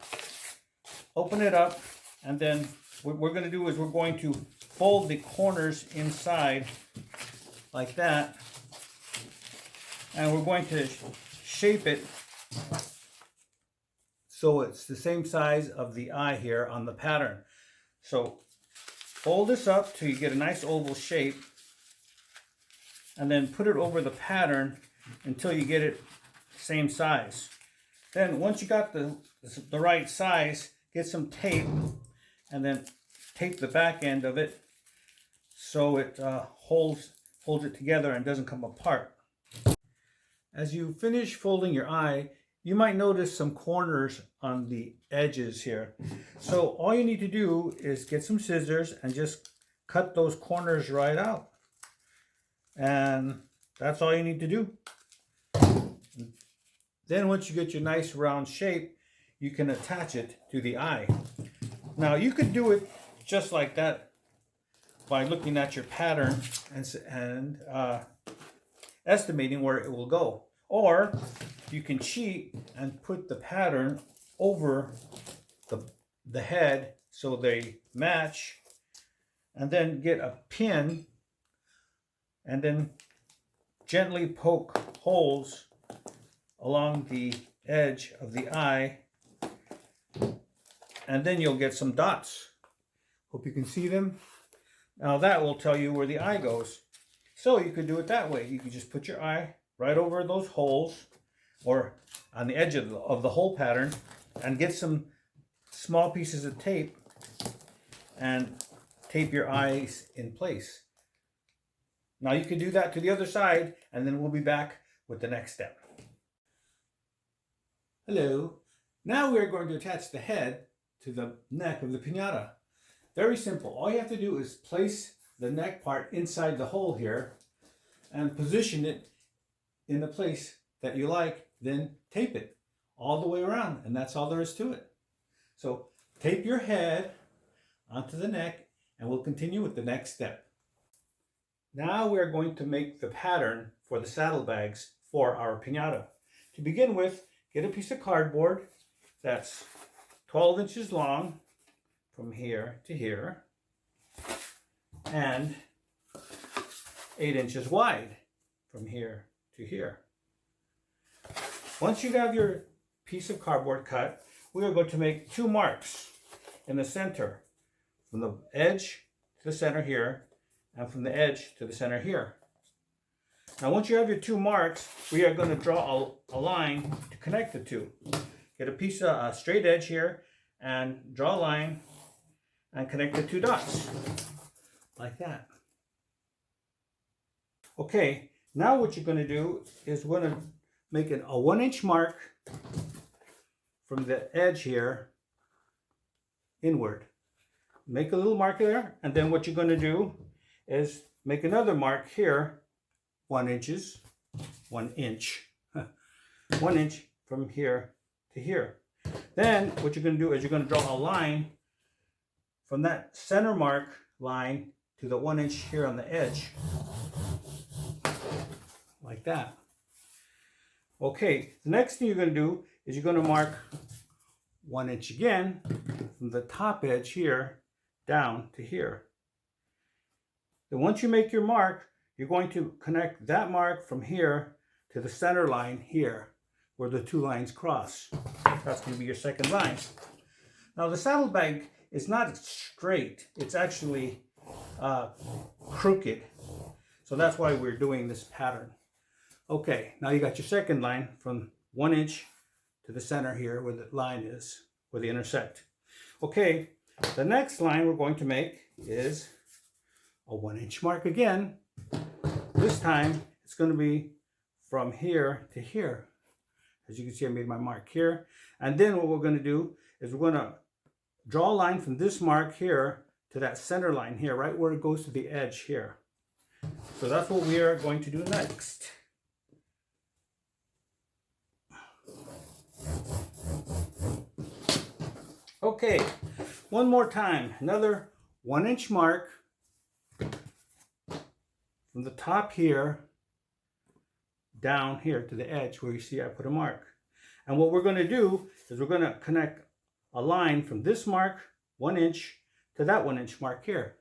open it up, and then what we're going to do is we're going to fold the corners inside like that, and we're going to shape it so it's the same size of the eye here on the pattern. So fold this up till you get a nice oval shape, and then put it over the pattern until you get it same size. Then once you got the right size, get some tape and then tape the back end of it so it holds it together and doesn't come apart. As you finish folding your eye, you might notice some corners on the edges here. So all you need to do is get some scissors and just cut those corners right out. And that's all you need to do. Then once you get your nice round shape, you can attach it to the eye. Now you could do it just like that, by looking at your pattern and estimating where it will go. Or you can cheat and put the pattern over the head so they match, and then get a pin and then gently poke holes along the edge of the eye, and then you'll get some dots. Hope you can see them. Now that will tell you where the eye goes. So you could do it that way. You could just put your eye right over those holes or on the edge of the whole pattern, and get some small pieces of tape and tape your eyes in place. Now you can do that to the other side, and then we'll be back with the next step. Hello. Now we are going to attach the head to the neck of the piñata. Very simple. All you have to do is place the neck part inside the hole here and position it in the place that you like, then tape it all the way around, and that's all there is to it. So tape your head onto the neck, and we'll continue with the next step. Now we are going to make the pattern for the saddlebags for our piñata. To begin with, get a piece of cardboard that's 12 inches long from here to here and 8 inches wide from here to here. Once you have your piece of cardboard cut, we are going to make 2 marks in the center, from the edge to the center here, and from the edge to the center here. Now once you have your 2 marks, we are going to draw a line to connect the two. Get a piece of a straight edge here and draw a line and connect the 2 dots like that. Okay, now what you're going to do is we're going to make it a 1-inch mark from the edge here inward. Make a little mark there, and then what you're going to do is make another mark here, 1 inch, 1 inch from here to here. Then what you're going to do is you're going to draw a line from that center mark line to the 1 inch here on the edge, like that. Okay, the next thing you're going to do is you're going to mark 1 inch again from the top edge here down to here. Then once you make your mark, you're going to connect that mark from here to the center line here, where the 2 lines cross. That's going to be your second line. Now the saddlebag is not straight, it's actually crooked. So that's why we're doing this pattern. Okay, now you got your second line from 1 inch to the center here where the line is, where they intersect. Okay, the next line we're going to make is a 1 inch mark again. This time it's going to be from here to here. As you can see, I made my mark here. And then what we're going to do is we're going to draw a line from this mark here to that center line here, right where it goes to the edge here. So that's what we are going to do next. Okay, one more time, another 1 inch mark from the top here down here to the edge where you see I put a mark. And what we're going to do is we're going to connect a line from this mark, 1 inch, to that 1 inch mark here.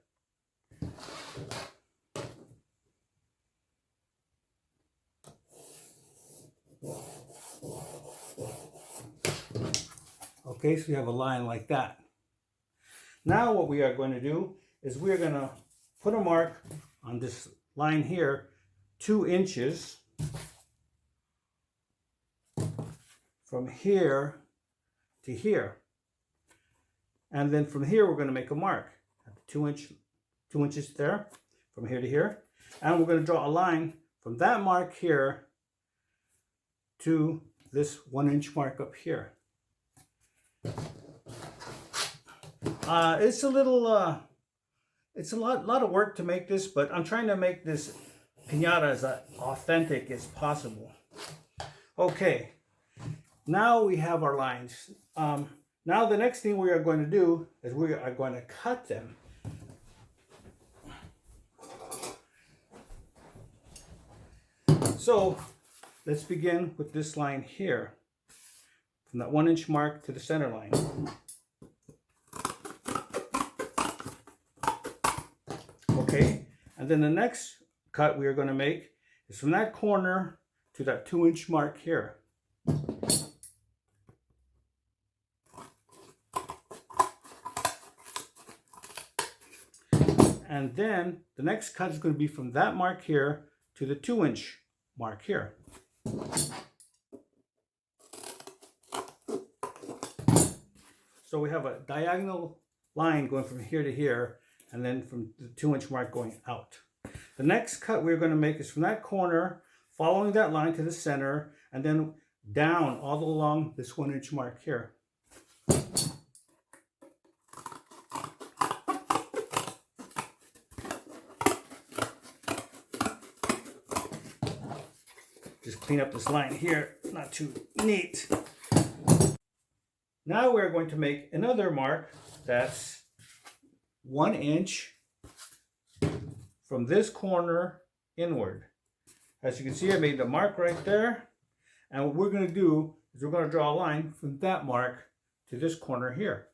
Okay, so you have a line like that. Now what we are going to do is we're going to put a mark on this line here, 2 inches from here to here. And then from here we're going to make a mark at the 2 inches there, from here to here. And we're going to draw a line from that mark here to this 1 inch mark up here. It's a little, it's a lot of work to make this, but I'm trying to make this piñata as authentic as possible. Okay, now we have our lines. Now the next thing we are going to do is we are going to cut them. So let's begin with this line here, from that 1-inch mark to the center line. Okay, and then the next cut we are going to make is from that corner to that 2-inch mark here. And then the next cut is going to be from that mark here to the 2-inch mark here. So we have a diagonal line going from here to here, and then from the 2-inch mark going out. The next cut we're going to make is from that corner, following that line to the center, and then down all along this 1-inch mark here. Just clean up this line here, not too neat. Now we're going to make another mark that's 1 inch from this corner inward. As you can see, I made the mark right there. And what we're going to do is we're going to draw a line from that mark to this corner here.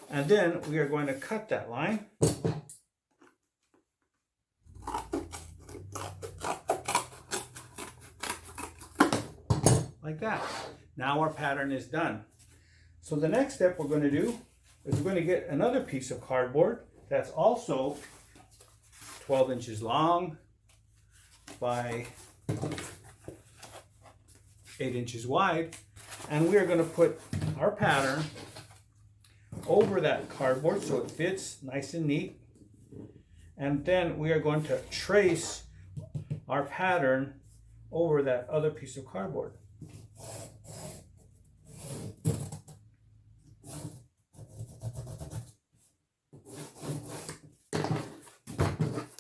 And then we are going to cut that line. Like that. Now our pattern is done. So the next step we're going to do is we're going to get another piece of cardboard that's also 12 inches long by 8 inches wide. And we are going to put our pattern over that cardboard so it fits nice and neat. And then we are going to trace our pattern over that other piece of cardboard.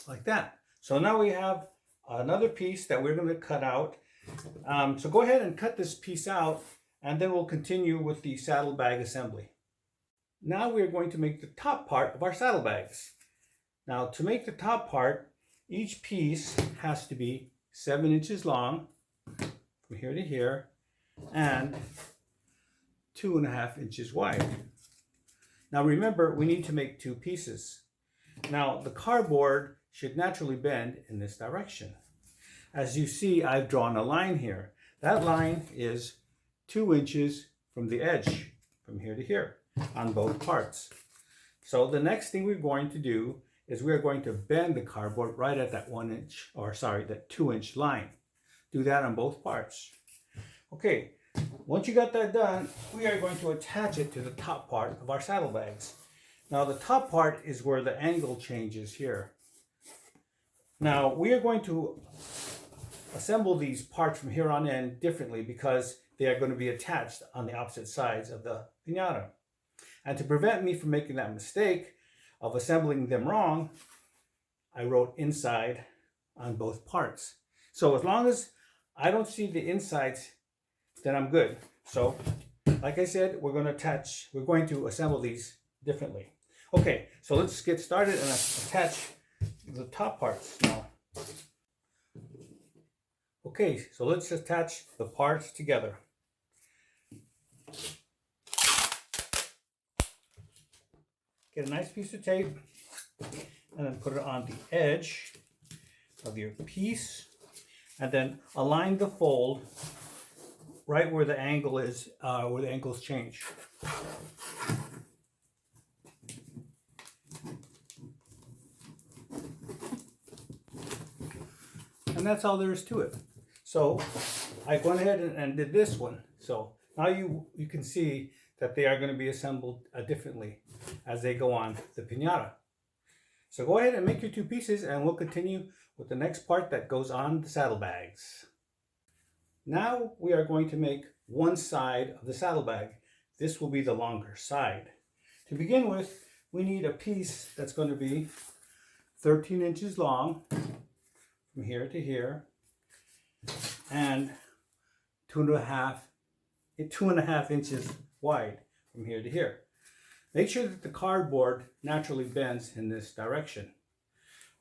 Like that. So now we have another piece that we're going to cut out. So go ahead and cut this piece out, and then we'll continue with the saddlebag assembly. Now we're going to make the top part of our saddlebags. Now to make the top part, each piece has to be 7 inches long from here to here and 2.5 inches wide. Now remember, we need to make 2 pieces. Now the cardboard should naturally bend in this direction. As you see, I've drawn a line here. That line is 2 inches from the edge, from here to here, on both parts. So the next thing we're going to do is we're going to bend the cardboard right at that 1 inch, or sorry, that 2-inch line. Do that on both parts. Okay, once you got that done, we are going to attach it to the top part of our saddlebags. Now the top part is where the angle changes here. Now we are going to assemble these parts from here on in differently because they are going to be attached on the opposite sides of the piñata. And to prevent me from making that mistake of assembling them wrong, I wrote inside on both parts. So as long as I don't see the insides, then I'm good. So like I said, we're going to assemble these differently. Okay, so let's get started and attach the top parts now. Okay, so let's attach the parts together. Get a nice piece of tape and then put it on the edge of your piece, and then align the fold right where the angle is, where the angles change. And that's all there is to it. So I went ahead and did this one. So now you can see that they are going to be assembled differently as they go on the piñata. So go ahead and make your 2 pieces, and we'll continue with the next part that goes on the saddlebags. Now we are going to make one side of the saddlebag. This will be the longer side. To begin with, we need a piece that's going to be 13 inches long from here to here and 2.5 inches wide from here to here. make sure that the cardboard naturally bends in this direction.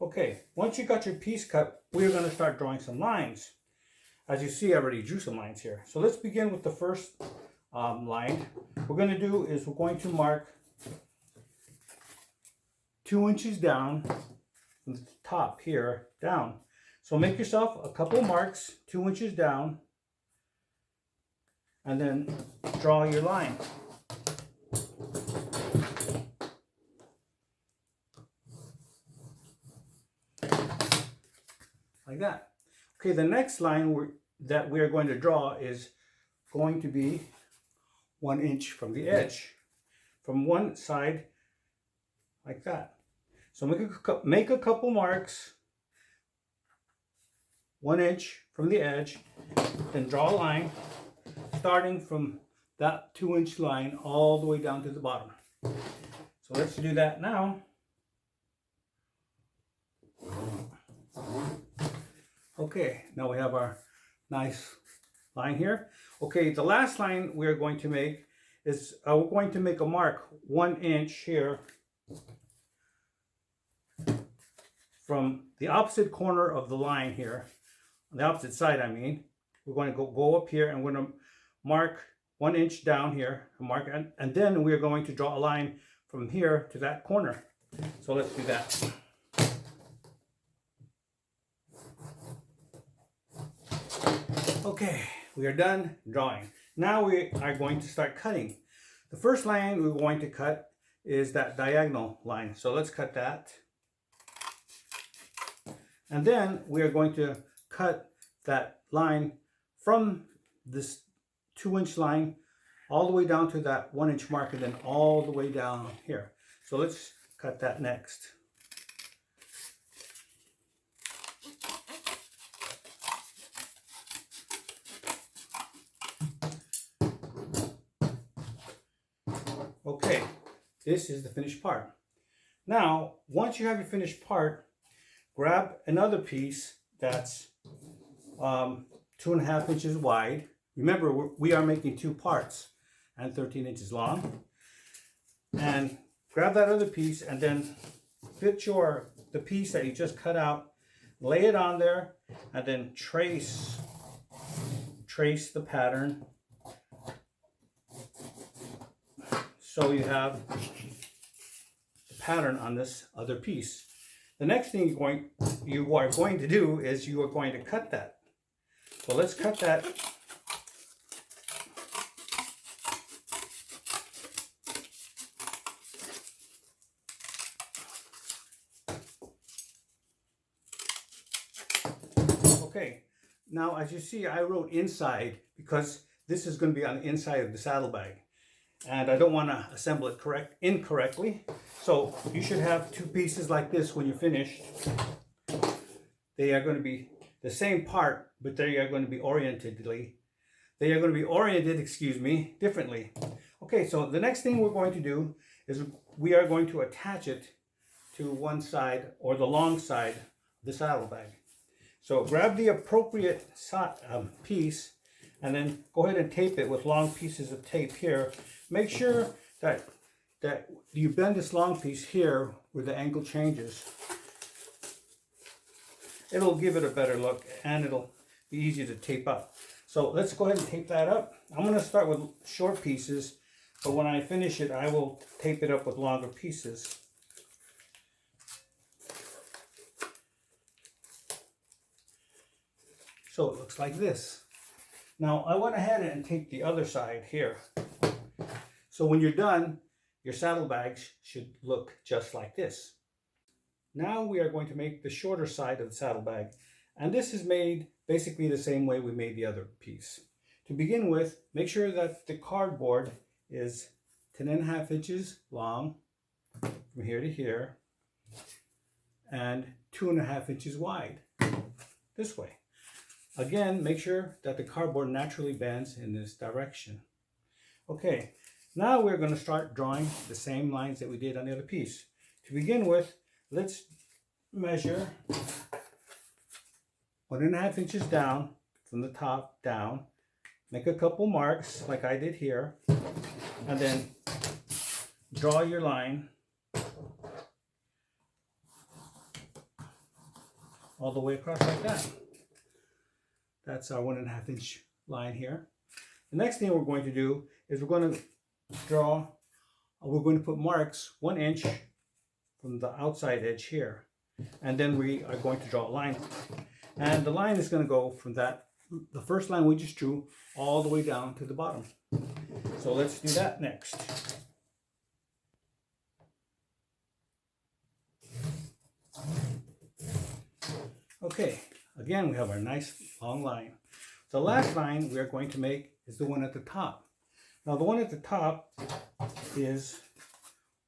Okay, once you got your piece cut, we're going to start drawing some lines. As you see, I already drew some lines here. So let's begin with the first line. What we're going to do is we're going to mark 2 inches down from the top here down. So make yourself a couple marks 2 inches down and then draw your line. Like that. Okay, the next line that we're going to draw is going to be 1 inch from the edge, from one side, like that. So make a couple marks, 1 inch from the edge, then draw a line, starting from that 2 inch line all the way down to the bottom. So let's do that now. Okay, now we have our nice line here. Okay, the last line we're going to make is we're going to make a mark 1 inch here from the opposite corner of the line here, on the opposite side I mean. We're going to go up here and we're going to mark 1 inch down here, and then we're going to draw a line from here to that corner. So let's do that. Okay, we are done drawing. Now we are going to start cutting. The first line we're going to cut is that diagonal line. So let's cut that. And then we are going to cut that line from this 2 inch line all the way down to that 1 inch mark and then all the way down here. So let's cut that next. Okay, this is the finished part. Now, once you have your finished part, grab another piece that's 2.5 inches wide. Remember, we are making 2 parts and 13 inches long. And grab that other piece and then fit the piece that you just cut out, lay it on there, and then trace the pattern. So you have the pattern on this other piece. The next thing you are going to do is you are going to cut that. So let's cut that. Okay, now as you see, I wrote inside because this is going to be on the inside of the saddlebag. And I don't want to assemble it incorrectly. So you should have 2 pieces like this when you're finished. They are going to be the same part, but they are going to be oriented, differently. Okay, so the next thing we're going to do is we are going to attach it to one side or the long side of the saddlebag. So grab the appropriate piece and then go ahead and tape it with long pieces of tape here. Make sure that you bend this long piece here where the angle changes. It'll give it a better look and it'll be easier to tape up. So let's go ahead and tape that up. I'm going to start with short pieces, but when I finish it, I will tape it up with longer pieces. So it looks like this. Now I went ahead and taped the other side here. So when you're done, your saddlebags should look just like this. Now we are going to make the shorter side of the saddlebag. And this is made basically the same way we made the other piece. To begin with, make sure that the cardboard is 10.5 inches long from here to here and 2.5 inches wide this way. Again, make sure that the cardboard naturally bends in this direction. Okay, now we're going to start drawing the same lines that we did on the other piece. To begin with, let's measure 1.5 inches down from the top down. Make a couple marks like I did here, and then draw your line all the way across like that. That's our 1.5 inch line here. The next thing we're going to do is we're going to put marks 1 inch from the outside edge here. And then we are going to draw a line. And the line is going to go from the first line we just drew all the way down to the bottom. So let's do that next. Okay, again we have our nice long line. The last line we are going to make is the one at the top. Now the one at the top is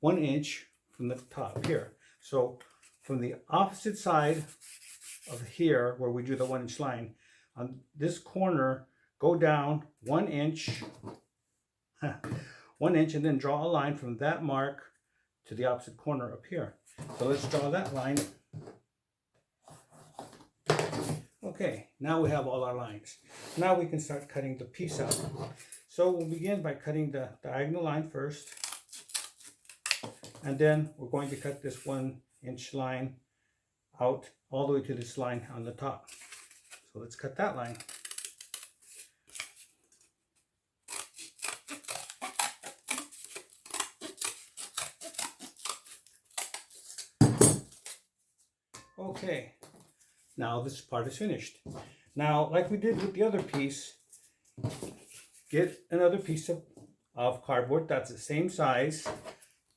1 inch from the top here. So from the opposite side of here where we drew the 1 inch line, on this corner go down 1 inch, 1 inch, and then draw a line from that mark to the opposite corner up here. So let's draw that line. Okay, now we have all our lines. Now we can start cutting the piece out. So we'll begin by cutting the diagonal line first. And then we're going to cut this 1 inch line out all the way to this line on the top. So let's cut that line. Okay, now this part is finished. Now, like we did with the other piece, get another piece of cardboard that's the same size,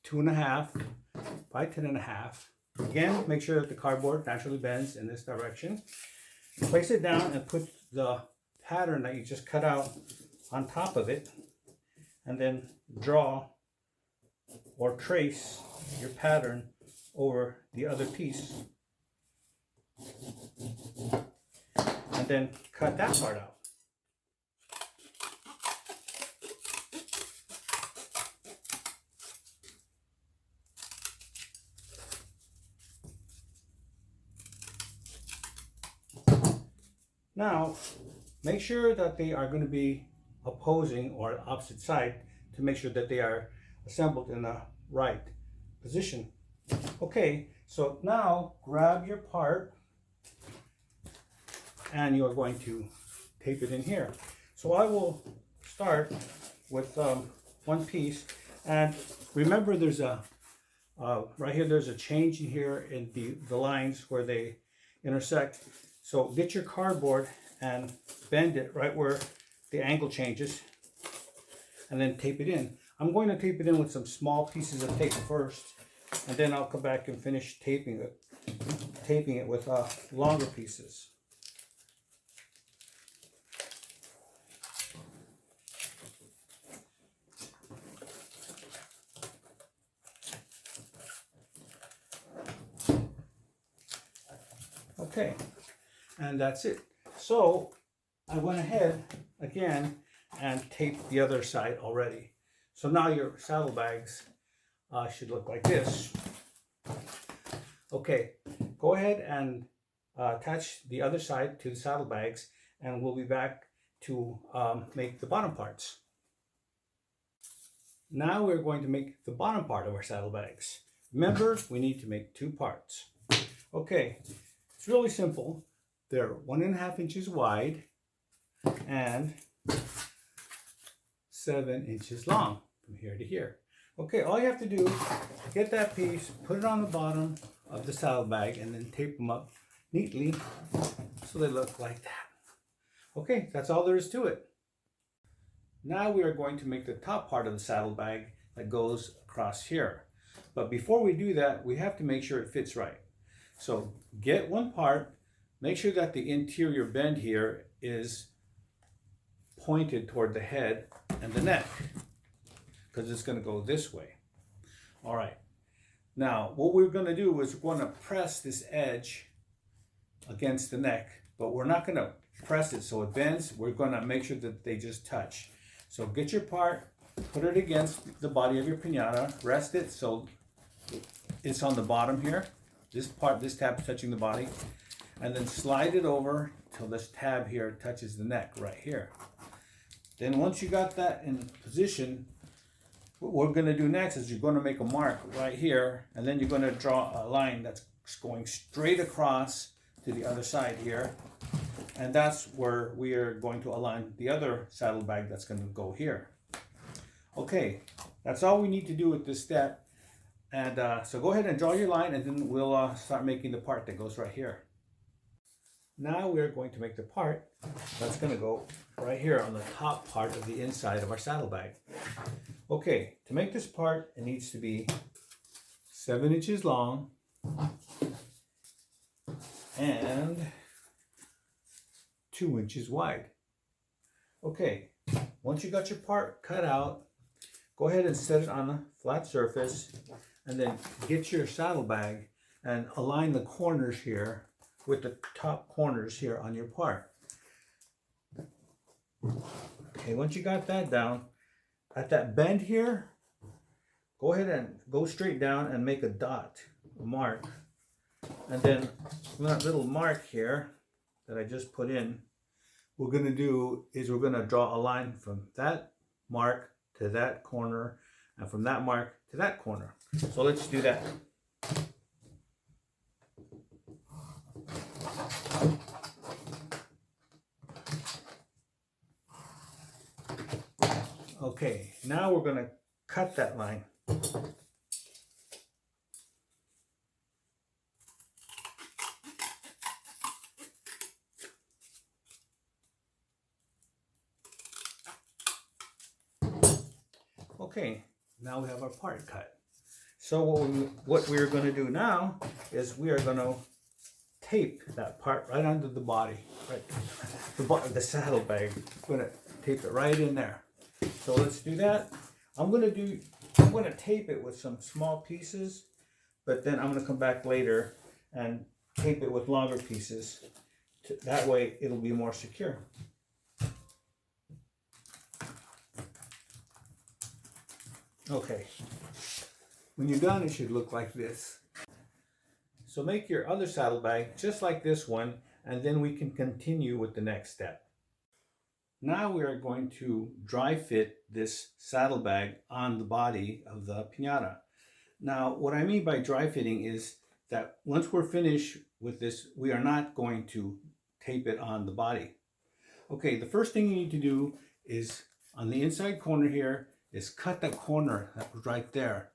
2.5 by 10.5. Again, make sure that the cardboard naturally bends in this direction. Place it down and put the pattern that you just cut out on top of it, and then draw or trace your pattern over the other piece. And then cut that part out. Now, make sure that they are going to be opposing or opposite side to make sure that they are assembled in the right position. Okay, so now grab your part and you're going to tape it in here. So I will start with one piece, and remember there's a right here there's a change in here in the lines where they intersect. So get your cardboard and bend it right where the angle changes, and then tape it in. I'm going to tape it in with some small pieces of tape first, and then I'll come back and finish taping it with longer pieces. Okay, and that's it. So I went ahead again and taped the other side already. So now your saddlebags should look like this. Okay, go ahead and attach the other side to the saddlebags, and we'll be back to make the bottom parts. Now we're going to make the bottom part of our saddlebags. Remember, we need to make 2 parts. Okay, it's really simple. They're 1.5 inches wide and 7 inches long from here to here. Okay, all you have to do is get that piece, put it on the bottom of the saddlebag, and then tape them up neatly so they look like that. Okay, that's all there is to it. Now we are going to make the top part of the saddlebag that goes across here. But before we do that, we have to make sure it fits right. So get one part, make sure that the interior bend here is pointed toward the head and the neck, because it's going to go this way. All right. Now, what we're going to do is we're going to press this edge against the neck, but we're not going to press it so it bends. We're going to make sure that they just touch. So get your part, put it against the body of your piñata, rest it so it's on the bottom here. This tab is touching the body, and then slide it over till this tab here touches the neck right here. Then once you got that in position, what we're going to do next is you're going to make a mark right here, and then you're going to draw a line that's going straight across to the other side here, and that's where we are going to align the other saddlebag that's going to go here. Okay, that's all we need to do with this step. And so go ahead and draw your line, and then we'll start making the part that goes right here. Now we're going to make the part that's going to go right here on the top part of the inside of our saddlebag. Okay, to make this part, it needs to be 7 inches long and 2 inches wide. Okay, once you got your part cut out, go ahead and set it on a flat surface, and then get your saddlebag and align the corners here with the top corners here on your part. Okay, once you got that down, at that bend here, go ahead and go straight down and make a dot, a mark. And then from that little mark here that I just put in, what we're going to do is we're going to draw a line from that mark to that corner, and from that mark to that corner. So let's do that. Okay, now we're going to cut that line. Okay, now we have our part cut. So what we're going to do now is we are going to tape that part right under the body, right, the saddlebag. We're going to tape it right in there. So let's do that. I'm going to tape it with some small pieces, but then I'm going to come back later and tape it with longer pieces. That way it'll be more secure. Okay, when you're done, it should look like this. So make your other saddlebag just like this one, and then we can continue with the next step. Now we are going to dry fit this saddlebag on the body of the piñata. Now, what I mean by dry fitting is that once we're finished with this, we are not going to tape it on the body. Okay, the first thing you need to do is on the inside corner here is cut that corner that was right there,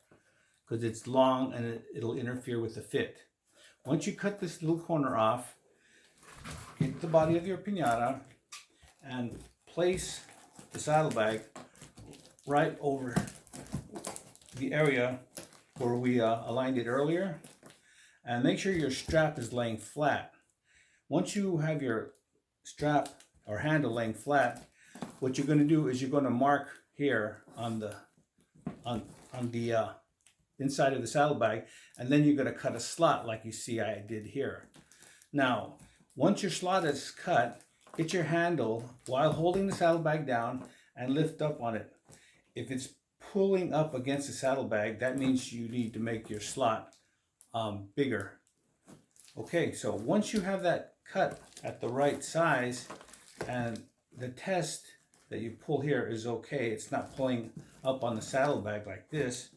because it's long and it'll interfere with the fit. Once you cut this little corner off, get the body of your piñata and place the saddlebag right over the area where we aligned it earlier, and make sure your strap is laying flat. Once you have your strap or handle laying flat, what you're going to do is you're going to mark here on the inside of the saddlebag, and then you're going to cut a slot like you see I did here. Now, once your slot is cut, get your handle while holding the saddlebag down and lift up on it. If it's pulling up against the saddlebag, that means you need to make your slot bigger. Okay, so once you have that cut at the right size and the test that you pull here is okay, it's not pulling up on the saddlebag like this,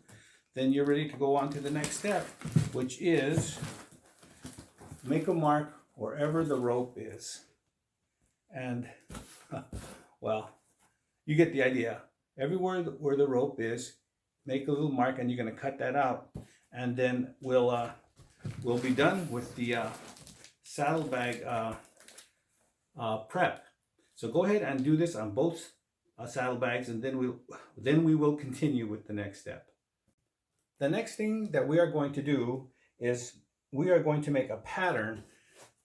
then you're ready to go on to the next step, which is make a mark wherever the rope is. And, well, you get the idea. Everywhere where the rope is, make a little mark, and you're going to cut that out. And then we'll be done with the saddlebag prep. So go ahead and do this on both saddlebags, and then we will continue with the next step. The next thing that we are going to do is we are going to make a pattern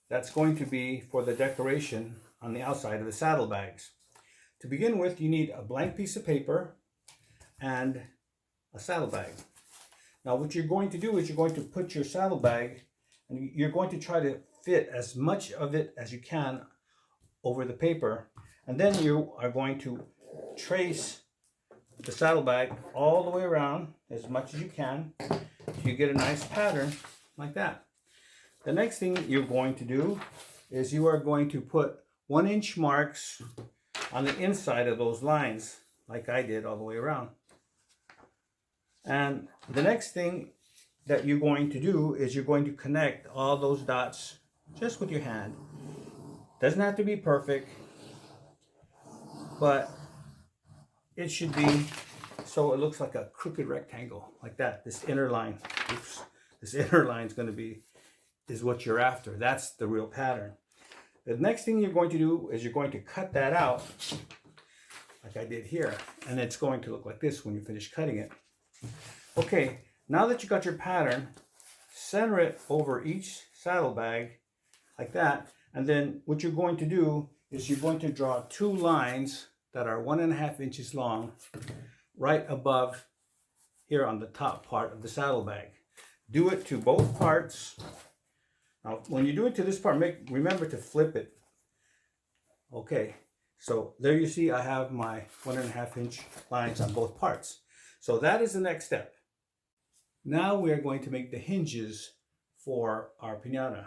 that's going to be for the decoration on the outside of the saddlebags. To begin with, you need a blank piece of paper and a saddlebag. Now what you're going to do is you're going to put your saddlebag, and you're going to try to fit as much of it as you can over the paper, and then you are going to trace the saddlebag all the way around as much as you can so you get a nice pattern like that. The next thing you're going to do is you are going to put 1-inch marks on the inside of those lines like I did all the way around. And the next thing that you're going to do is you're going to connect all those dots just with your hand. Doesn't have to be perfect, but it should be so it looks like a crooked rectangle like that. This inner line, oops, this inner line is what you're after. That's the real pattern. The next thing you're going to do is you're going to cut that out like I did here, and it's going to look like this when you finish cutting it. Okay, now that you got your pattern, center it over each saddlebag like that, and then what you're going to do is you're going to draw 2 lines that are 1.5 inches long right above here on the top part of the saddlebag. Do it to both parts. Now, when you do it to this part, remember to flip it. Okay, so there you see I have my 1.5 inch lines on both parts. So that is the next step. Now we are going to make the hinges for our piñata,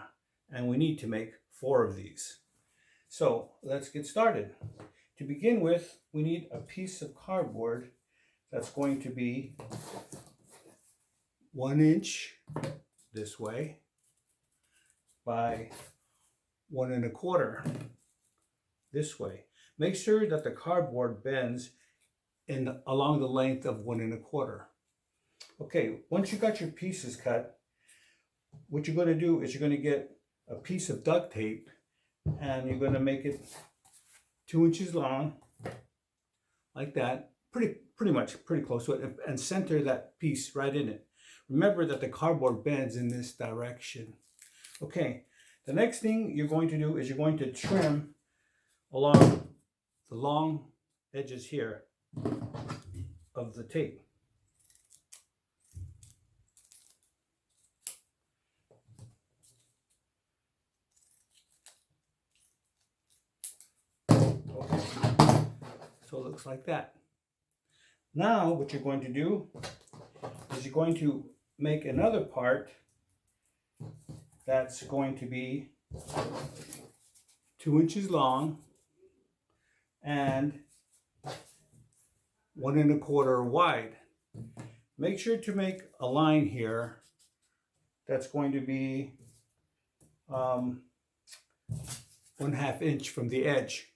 and we need to make 4 of these. So let's get started. To begin with, we need a piece of cardboard that's going to be 1 inch this way by 1.25 this way. Make sure that the cardboard bends along the length of 1.25. Okay, once you got your pieces cut, what you're going to do is you're going to get a piece of duct tape and you're going to make it 2 inches long like that, pretty much pretty close to it, and center that piece right in it. Remember that the cardboard bends in this direction. Okay, the next thing you're going to do is you're going to trim along the long edges here of the tape. Okay, so it looks like that. Now what you're going to do is you're going to make another part that's going to be 2 inches long and 1.25 wide. Make sure to make a line here that's going to be 1/2 inch from the edge.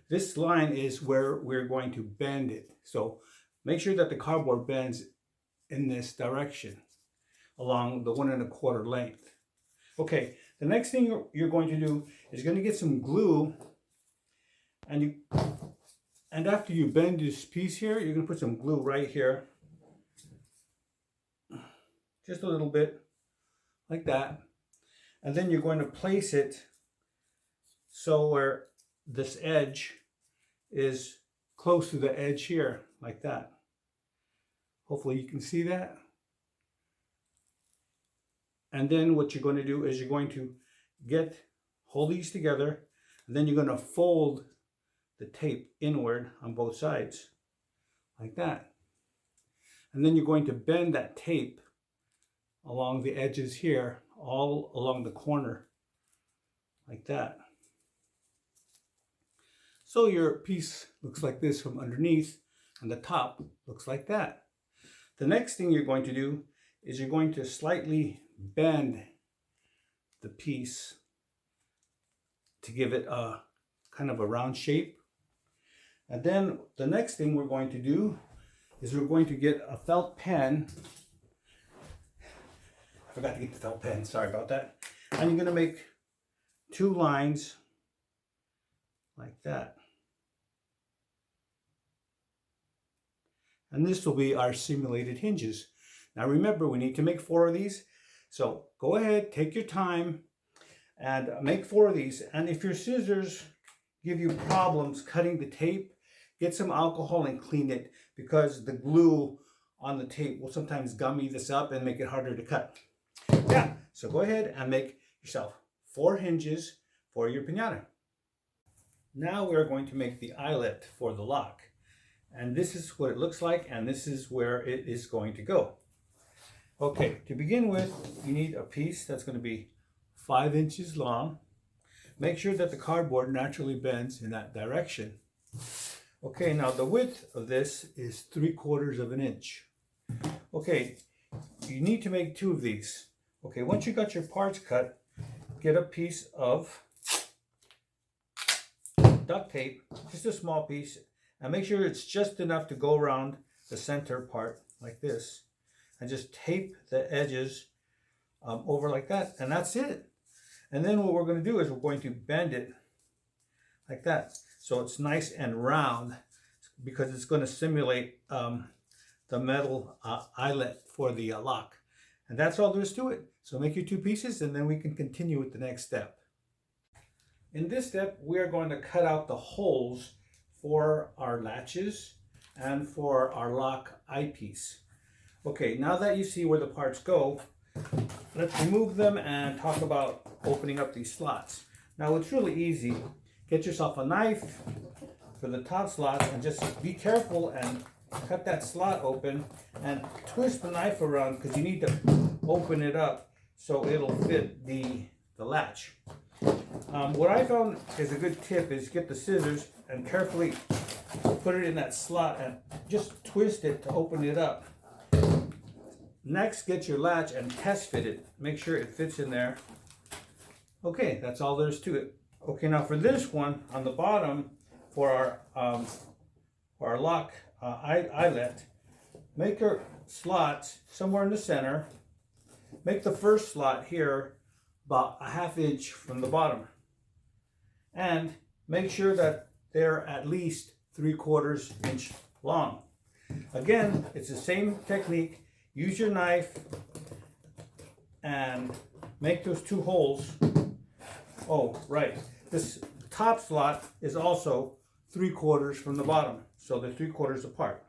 This line is where we're going to bend it. So make sure that the cardboard bends in this direction along the 1.25 length. Okay, the next thing you're going to do is you're going to get some glue, and after you bend this piece here, you're going to put some glue right here, just a little bit like that, and then you're going to place it so where this edge is close to the edge here like that. Hopefully you can see that. And then what you're going to do is you're going to hold these together, and then you're going to fold the tape inward on both sides like that. And then you're going to bend that tape along the edges here, all along the corner like that. So your piece looks like this from underneath, and the top looks like that. The next thing you're going to do is you're going to slightly bend the piece to give it a kind of a round shape. And then the next thing we're going to do is we're going to get a felt pen. I forgot to get the felt pen, sorry about that. And you're going to make 2 lines like that. And this will be our simulated hinges. Now remember, we need to make 4 of these. So go ahead, take your time and make 4 of these. And if your scissors give you problems cutting the tape, get some alcohol and clean it, because the glue on the tape will sometimes gummy this up and make it harder to cut. Yeah, so go ahead and make yourself 4 hinges for your piñata. Now we're going to make the eyelet for the lock. And this is what it looks like, and this is where it is going to go. Okay, to begin with, you need a piece that's going to be 5 inches long. Make sure that the cardboard naturally bends in that direction. Okay, now the width of this is 3/4 of an inch. Okay, you need to make 2 of these. Okay, once you got your parts cut, get a piece of duct tape, just a small piece, and make sure it's just enough to go around the center part like this, and just tape the edges over like that, and that's it. And then what we're going to do is we're going to bend it like that, so it's nice and round, because it's going to simulate the metal eyelet for the lock. And that's all there is to it. So make your 2 pieces, and then we can continue with the next step. In this step, we are going to cut out the holes for our latches and for our lock eyepiece. Okay, now that you see where the parts go, let's remove them and talk about opening up these slots. Now it's really easy. Get yourself a knife for the top slots and just be careful and cut that slot open and twist the knife around, because you need to open it up so it'll fit the latch. What I found is a good tip is get the scissors and carefully put it in that slot and just twist it to open it up. Next, get your latch and test fit it. Make sure it fits in there. Okay, that's all there is to it. Okay, now for this one on the bottom, for our lock eyelet, make your slots somewhere in the center. Make the first slot here about a 1/2 inch from the bottom, and make sure that they're at least 3/4 inch long. Again, it's the same technique. Use your knife and make those 2 holes. Oh, right. This top slot is also 3/4 from the bottom, so they're 3/4 apart.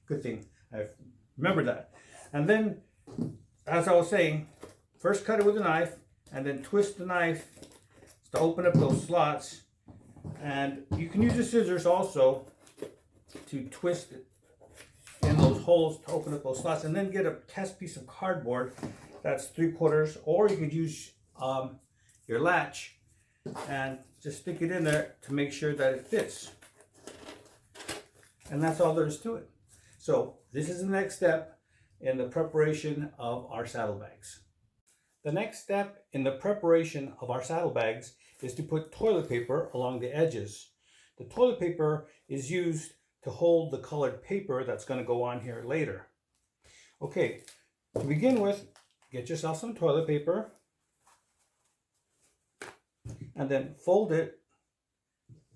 Good thing I remembered that. And then, as I was saying, first cut it with a knife, and then twist the knife to open up those slots. And you can use the scissors also to twist it in those holes to open up those slots, and then get a test piece of cardboard that's 3/4, or you could use your latch and just stick it in there to make sure that it fits. And that's all there is to it. So this is the next step in the preparation of our saddlebags. The next step in the preparation of our saddlebags is to put toilet paper along the edges. The toilet paper is used to hold the colored paper that's going to go on here later. Okay, to begin with, get yourself some toilet paper and then fold it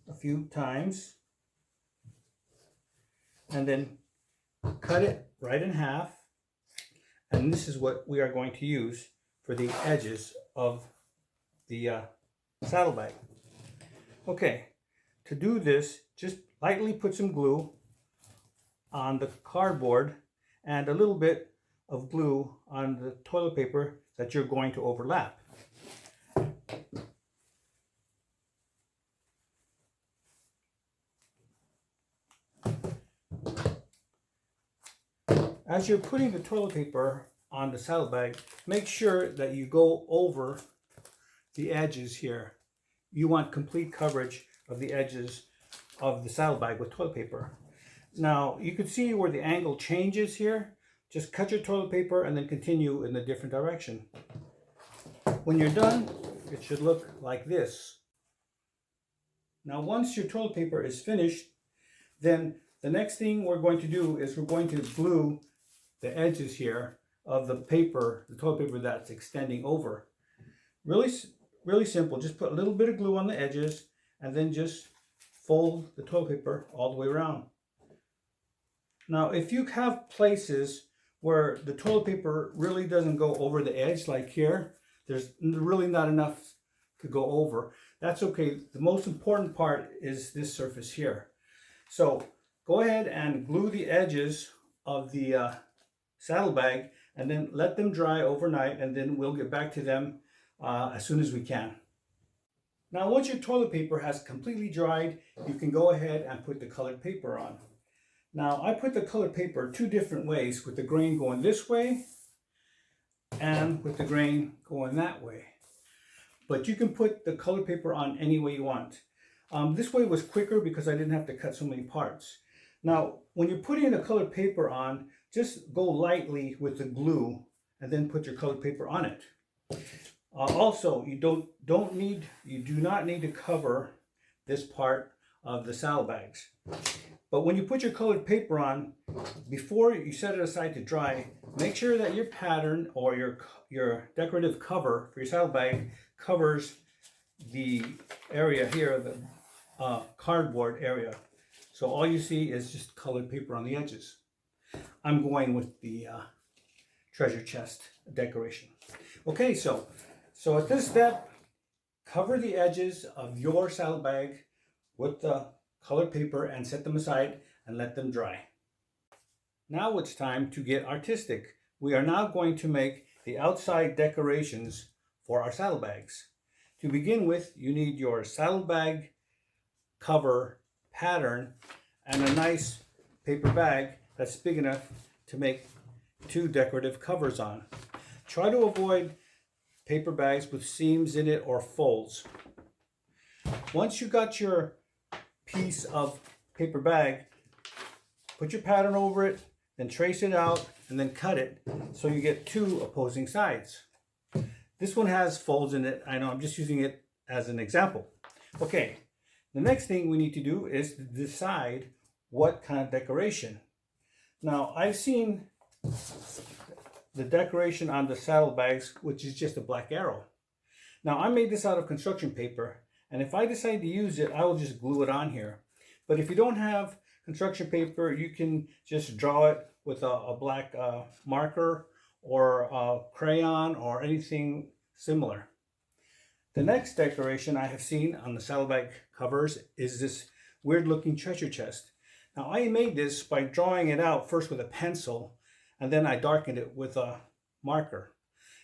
a few times, and then cut it right in half. And this is what we are going to use for the edges of the saddlebag. Okay, to do this, just lightly put some glue on the cardboard and a little bit of glue on the toilet paper that you're going to overlap. As you're putting the toilet paper on the saddlebag, make sure that you go over the edges here. You want complete coverage of the edges of the saddlebag with toilet paper. Now, you can see where the angle changes here. Just cut your toilet paper and then continue in a different direction. When you're done, it should look like this. Now, once your toilet paper is finished, then the next thing we're going to do is we're going to glue the edges here of the paper, the toilet paper that's extending over. Really simple. Just put a little bit of glue on the edges and then just fold the toilet paper all the way around. Now, if you have places where the toilet paper really doesn't go over the edge, like here, there's really not enough to go over. That's okay. The most important part is this surface here. So go ahead and glue the edges of the saddlebag and then let them dry overnight, and then we'll get back to them as soon as we can. Now, once your toilet paper has completely dried, you can go ahead and put the colored paper on. Now, I put the colored paper 2 different ways, with the grain going this way and with the grain going that way. But you can put the colored paper on any way you want. This way was quicker because I didn't have to cut so many parts. Now, when you're putting the colored paper on, just go lightly with the glue and then put your colored paper on it. Also, you do not need to cover this part of the saddlebags. But when you put your colored paper on, before you set it aside to dry, make sure that your pattern or your decorative cover for your saddlebag covers the area here, the cardboard area. So all you see is just colored paper on the edges. I'm going with the treasure chest decoration. Okay, so at this step, cover the edges of your saddlebag with the colored paper and set them aside and let them dry. Now it's time to get artistic. We are now going to make the outside decorations for our saddlebags. To begin with, you need your saddlebag cover pattern and a nice paper bag that's big enough to make 2 decorative covers on. Try to avoid paper bags with seams in it or folds. Once you got your piece of paper bag, put your pattern over it, then trace it out, and then cut it so you get 2 opposing sides. This one has folds in it. I know, I'm just using it as an example. Okay, the next thing we need to do is to decide what kind of decoration. Now, I've seen the decoration on the saddlebags, which is just a black arrow. Now, I made this out of construction paper, and if I decide to use it, I will just glue it on here. But if you don't have construction paper, you can just draw it with a black marker or a crayon or anything similar. The next decoration I have seen on the saddlebag covers is this weird looking treasure chest. Now, I made this by drawing it out first with a pencil, and then I darkened it with a marker.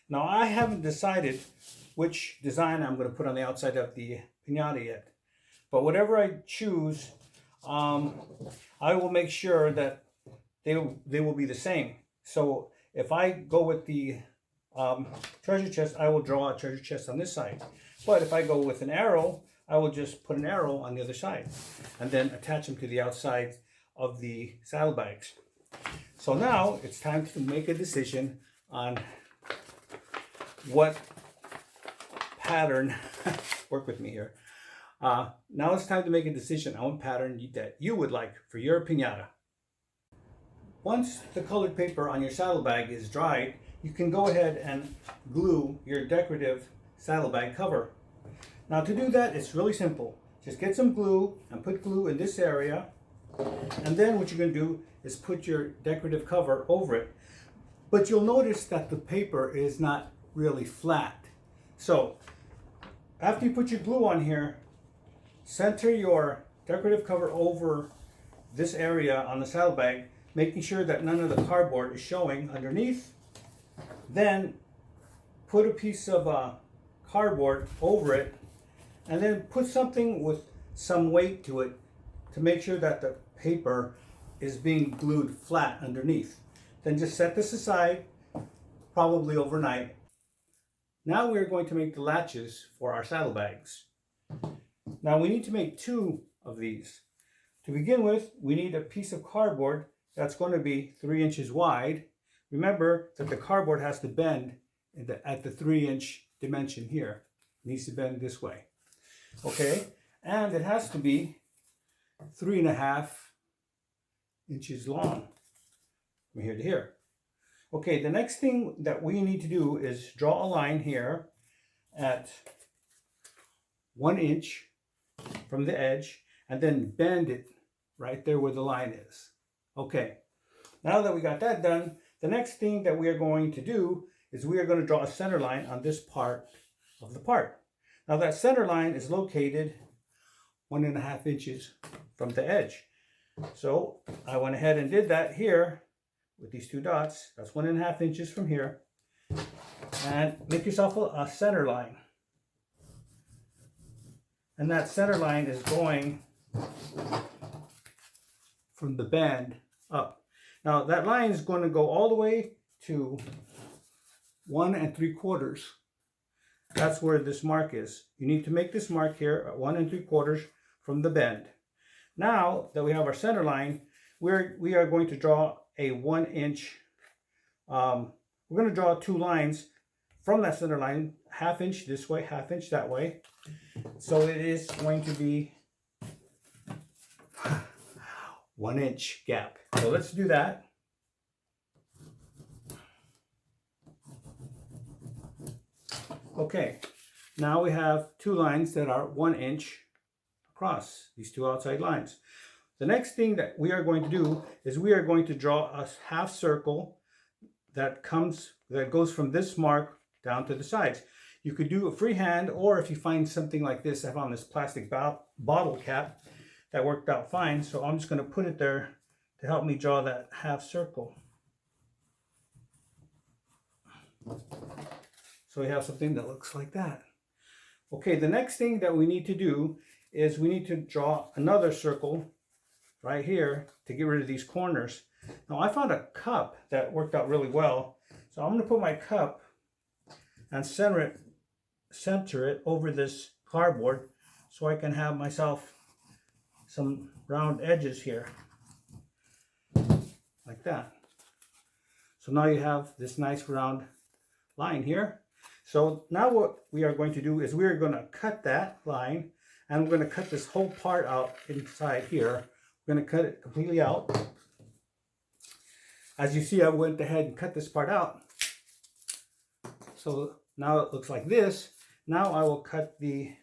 Now, I haven't decided which design I'm going to put on the outside of the piñata yet, but whatever I choose, I will make sure that they will be the same. So if I go with the treasure chest, I will draw a treasure chest on this side. But if I go with an arrow, I will just put an arrow on the other side and then attach them to the outside of the saddlebags. So now it's time to make a decision on what pattern, work with me here. Now it's time to make a decision on what pattern that you would like for your piñata. Once the colored paper on your saddlebag is dried, you can go ahead and glue your decorative saddlebag cover. Now, to do that, it's really simple. Just get some glue and put glue in this area, and then what you're going to do is put your decorative cover over it. But you'll notice that the paper is not really flat. So after you put your glue on here, center your decorative cover over this area on the saddlebag, making sure that none of the cardboard is showing underneath. Then put a piece of cardboard over it, and then put something with some weight to it to make sure that the paper is being glued flat underneath. Then just set this aside, probably overnight. Now we're going to make the latches for our saddlebags. Now we need to make 2 of these. To begin with, we need a piece of cardboard that's going to be 3 inches wide. Remember that the cardboard has to bend at the 3-inch dimension here. It needs to bend this way. Okay, and it has to be 3.5 inches long from here to here. Okay, the next thing that we need to do is draw a line here at 1 inch from the edge and then bend it right there where the line is. Okay, now that we got that done, the next thing that we are going to do is we are going to draw a center line on this part of the part. Now that center line is located 1.5 inches from the edge. So I went ahead and did that here with these 2 dots. That's 1.5 inches from here. And make yourself a center line. And that center line is going from the bend up. Now that line is going to go all the way to 1 3/4. That's where this mark is. You need to make this mark here at 1 3/4 from the bend. Now that we have our center line, we are going to draw a 1-inch, we're going to draw 2 lines from that center line, 1/2 inch this way, 1/2 inch that way. So it is going to be 1 inch gap. So let's do that. Okay, now we have 2 lines that are 1 inch across, these 2 outside lines. The next thing that we are going to do is we are going to draw a half circle that goes from this mark down to the sides. You could do it freehand, or if you find something like this, I found this plastic bottle cap that worked out fine. So I'm just going to put it there to help me draw that half circle. So we have something that looks like that. Okay, the next thing that we need to do is we need to draw another circle right here to get rid of these corners. Now I found a cup that worked out really well. So I'm going to put my cup and center it over this cardboard so I can have myself some round edges here. Like that. So now you have this nice round line here. So now what we are going to do is we're going to cut that line, and we're going to cut this whole part out inside here. We're going to cut it completely out. As you see, I went ahead and cut this part out. So now it looks like this. Now I will cut the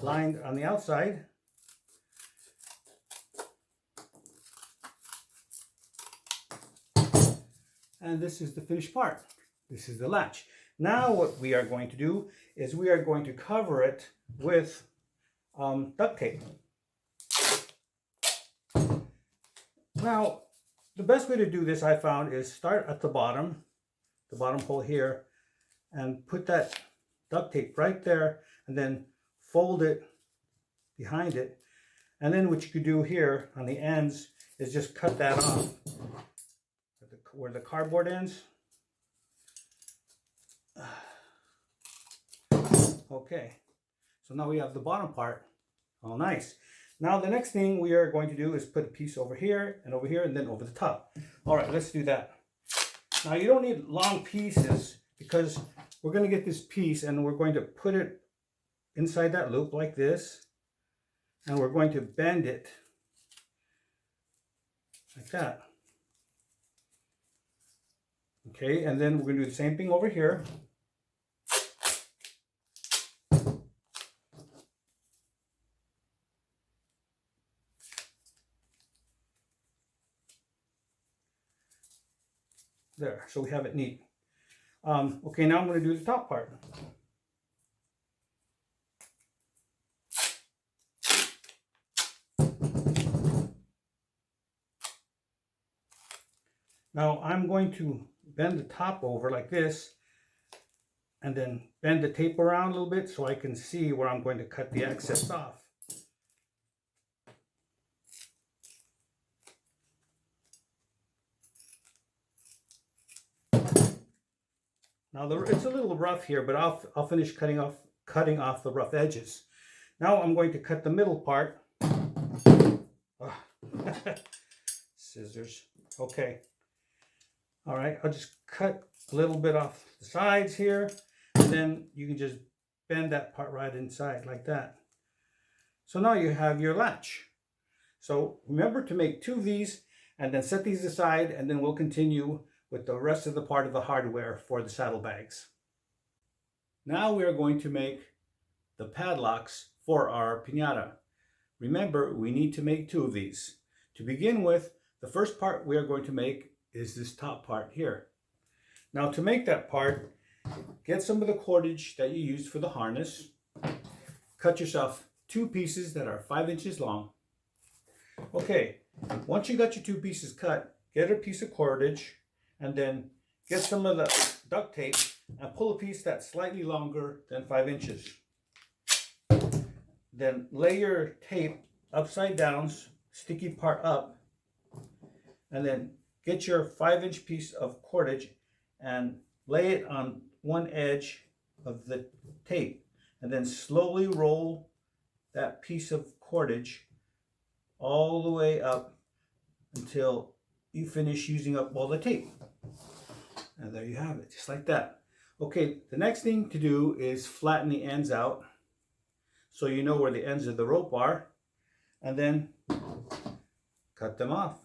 line on the outside. And this is the finished part. This is the latch. Now what we are going to do is we are going to cover it with duct tape. Now, the best way to do this, I found, is start at the bottom hole here, and put that duct tape right there, and then fold it behind it. And then what you could do here on the ends is just cut that off where the cardboard ends. Okay, so now we have the bottom part all nice. Now the next thing we are going to do is put a piece over here, and then over the top. All right, let's do that. Now you don't need long pieces, because we're going to get this piece and we're going to put it inside that loop like this, and we're going to bend it like that. Okay, and then we're going to do the same thing over here. There, so we have it neat. Okay, now I'm going to do the top part. Now I'm going to bend the top over like this, and then bend the tape around a little bit so I can see where I'm going to cut the excess off. Now it's a little rough here, but I'll finish cutting off the rough edges. Now I'm going to cut the middle part. Oh. Scissors. Okay. All right, I'll just cut a little bit off the sides here, and then you can just bend that part right inside like that. So now you have your latch. So remember to make 2 of these, and then set these aside, and then we'll continue with the rest of the part of the hardware for the saddlebags. Now we are going to make the padlocks for our piñata. Remember, we need to make 2 of these. To begin with, the first part we are going to make is this top part here. Now to make that part, get some of the cordage that you used for the harness. Cut yourself 2 pieces that are 5 inches long. Okay, once you got your 2 pieces cut, get a piece of cordage, and then get some of the duct tape and pull a piece that's slightly longer than 5 inches. Then lay your tape upside down, sticky part up, and then get your 5-inch piece of cordage and lay it on one edge of the tape, and then slowly roll that piece of cordage all the way up until you finish using up all the tape. And there you have it, just like that. Okay, the next thing to do is flatten the ends out so you know where the ends of the rope are, and then cut them off.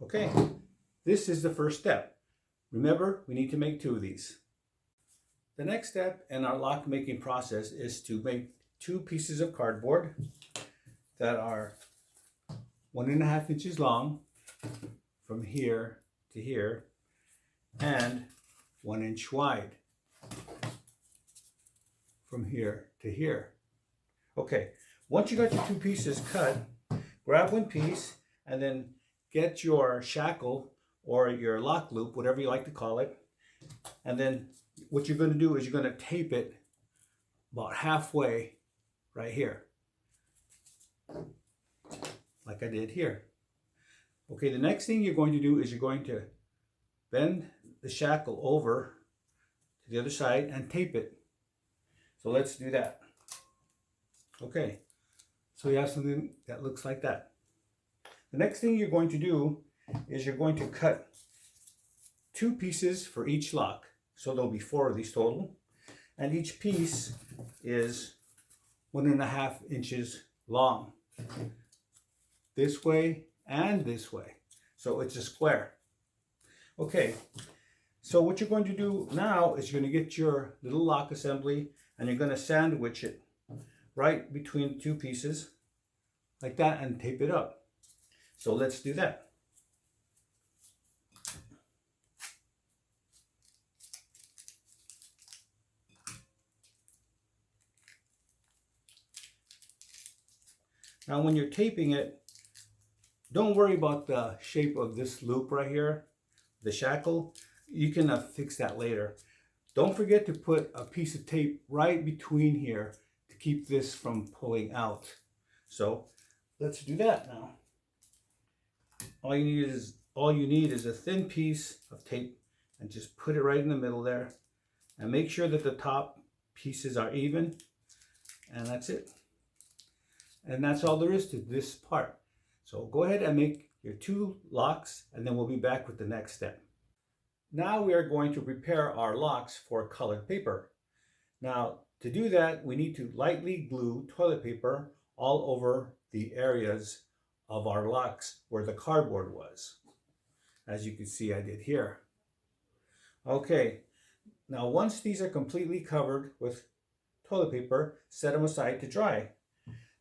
Okay, this is the first step. Remember, we need to make 2 of these. The next step in our lock making process is to make 2 pieces of cardboard that are 1.5 inches long from here to here and 1 inch wide from here to here. Okay, once you got your 2 pieces cut, grab 1 piece and then get your shackle or your lock loop, whatever you like to call it, and then what you're going to do is you're going to tape it about halfway right here, like I did here. Okay, the next thing you're going to do is you're going to bend the shackle over to the other side and tape it. So let's do that. Okay, so you have something that looks like that. The next thing you're going to do is you're going to cut 2 pieces for each lock. So there'll be 4 of these total. And each piece is 1.5 inches long. This way and this way. So it's a square. Okay, so what you're going to do now is you're going to get your little lock assembly and you're going to sandwich it right between 2 pieces like that and tape it up. So let's do that. Now when you're taping it, don't worry about the shape of this loop right here, the shackle. You can fix that later. Don't forget to put a piece of tape right between here to keep this from pulling out. So let's do that now. All you need is a thin piece of tape and just put it right in the middle there and make sure that the top pieces are even, and that's it. And that's all there is to this part. So go ahead and make your 2 locks and then we'll be back with the next step. Now we are going to prepare our locks for colored paper. Now to do that, we need to lightly glue toilet paper all over the areas of our locks where the cardboard was. As you can see, I did here. Okay, now once these are completely covered with toilet paper, set them aside to dry.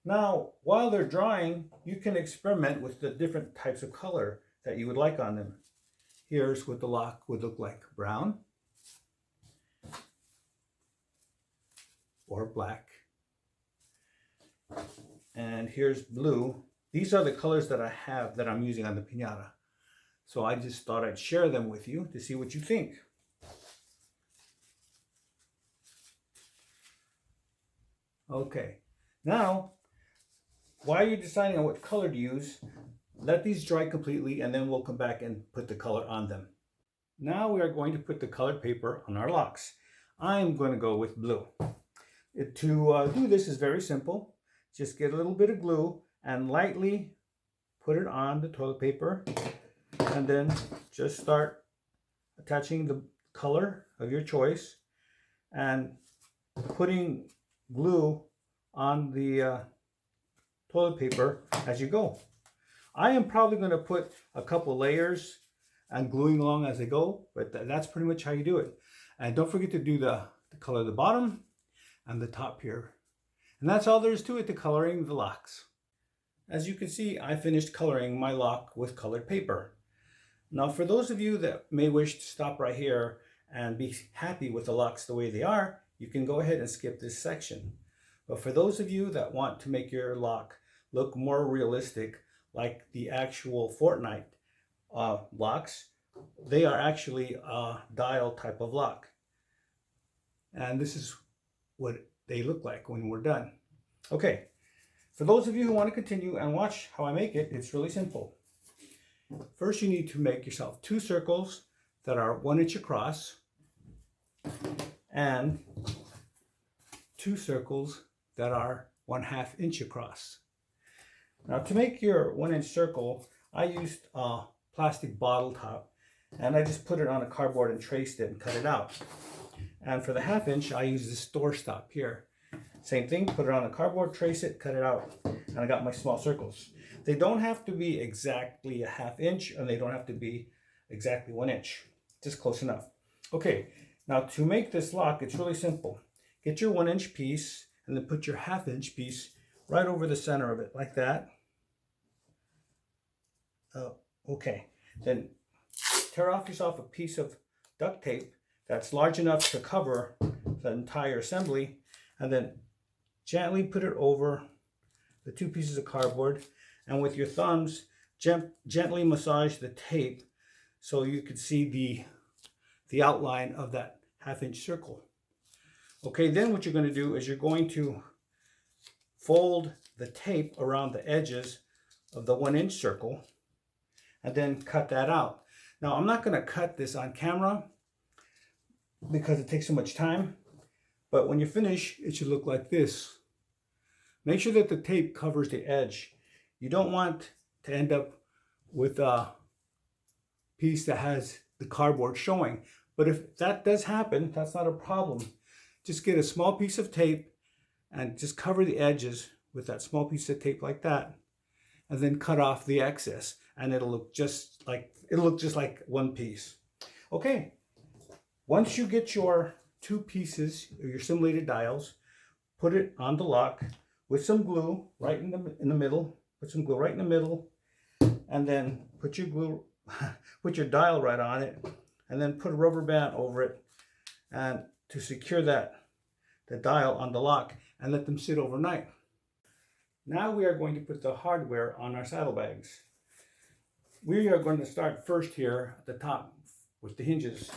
Now, while they're drying, you can experiment with the different types of color that you would like on them. Here's what the lock would look like: brown or black. And here's blue. These are the colors that I have that I'm using on the piñata. So I just thought I'd share them with you to see what you think. Okay, now while you're deciding on what color to use, let these dry completely and then we'll come back and put the color on them. Now we are going to put the colored paper on our locks. I'm going to go with blue. To do this is very simple. Just get a little bit of glue and lightly put it on the toilet paper and then just start attaching the color of your choice and putting glue on the toilet paper as you go. I am probably going to put a couple layers and gluing along as I go, but that's pretty much how you do it. And don't forget to do the color of the bottom and the top here. And that's all there is to it, to coloring the locks. As you can see, I finished coloring my lock with colored paper. Now for those of you that may wish to stop right here and be happy with the locks the way they are, you can go ahead and skip this section. But for those of you that want to make your lock look more realistic, like the actual Fortnite locks, they are actually a dial type of lock. And this is what they look like when we're done. Okay, for those of you who want to continue and watch how I make it, it's really simple. First, you need to make yourself 2 circles that are 1 inch across and 2 circles that are 1/2 inch across. Now to make your 1 inch circle, I used a plastic bottle top, and I just put it on a cardboard and traced it and cut it out. And for the 1/2 inch, I use this door stop here. Same thing, put it on a cardboard, trace it, cut it out, and I got my small circles. They don't have to be exactly a 1/2 inch, and they don't have to be exactly 1 inch, just close enough. Okay, now to make this lock, it's really simple. Get your 1 inch piece, and then put your 1/2 inch piece right over the center of it, like that. Okay, then tear off yourself a piece of duct tape that's large enough to cover the entire assembly, and then gently put it over the 2 pieces of cardboard, and with your thumbs gently massage the tape so you can see the outline of that 1/2 inch circle. Okay, then what you're going to do is you're going to fold the tape around the edges of the 1 inch circle and then cut that out. Now, I'm not going to cut this on camera because it takes so much time, but when you finish, it should look like this. Make sure that the tape covers the edge. You don't want to end up with a piece that has the cardboard showing, but if that does happen, that's not a problem. Just get a small piece of tape and just cover the edges with that small piece of tape like that, and then cut off the excess, and it'll look just like one piece. Okay, once you get your 2 pieces, your simulated dials, put it on the lock with some glue right in the middle. Put some glue right in the middle, and then put your dial right on it, and then put a rubber band over it, and to secure the dial on the lock, and let them sit overnight. Now we are going to put the hardware on our saddlebags. We are going to start first here at the top with the hinges.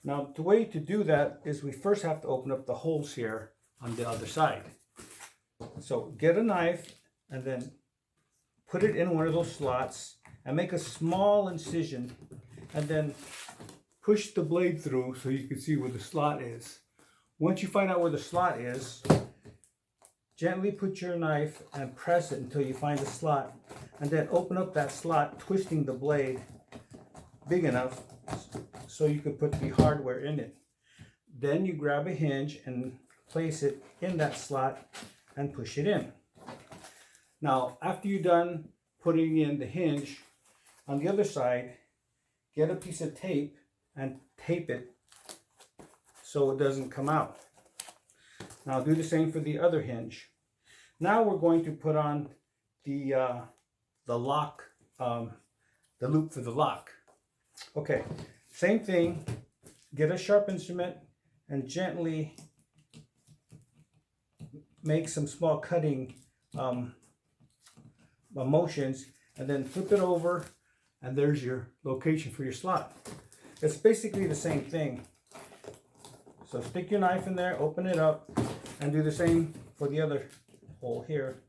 Now, the way to do that is we first have to open up the holes here on the other side. So get a knife and then put it in one of those slots and make a small incision, and then push the blade through so you can see where the slot is. Once you find out where the slot is, gently put your knife and press it until you find the slot, and then open up that slot, twisting the blade big enough so you can put the hardware in it. Then you grab a hinge and place it in that slot and push it in. Now, after you're done putting in the hinge, on the other side, get a piece of tape and tape it so it doesn't come out. Now do the same for the other hinge. Now we're going to put on the lock, the loop for the lock. Okay, same thing. Get a sharp instrument and gently make some small cutting motions, and then flip it over, and there's your location for your slot. It's basically the same thing. So stick your knife in there, open it up, and do the same for the other hole here.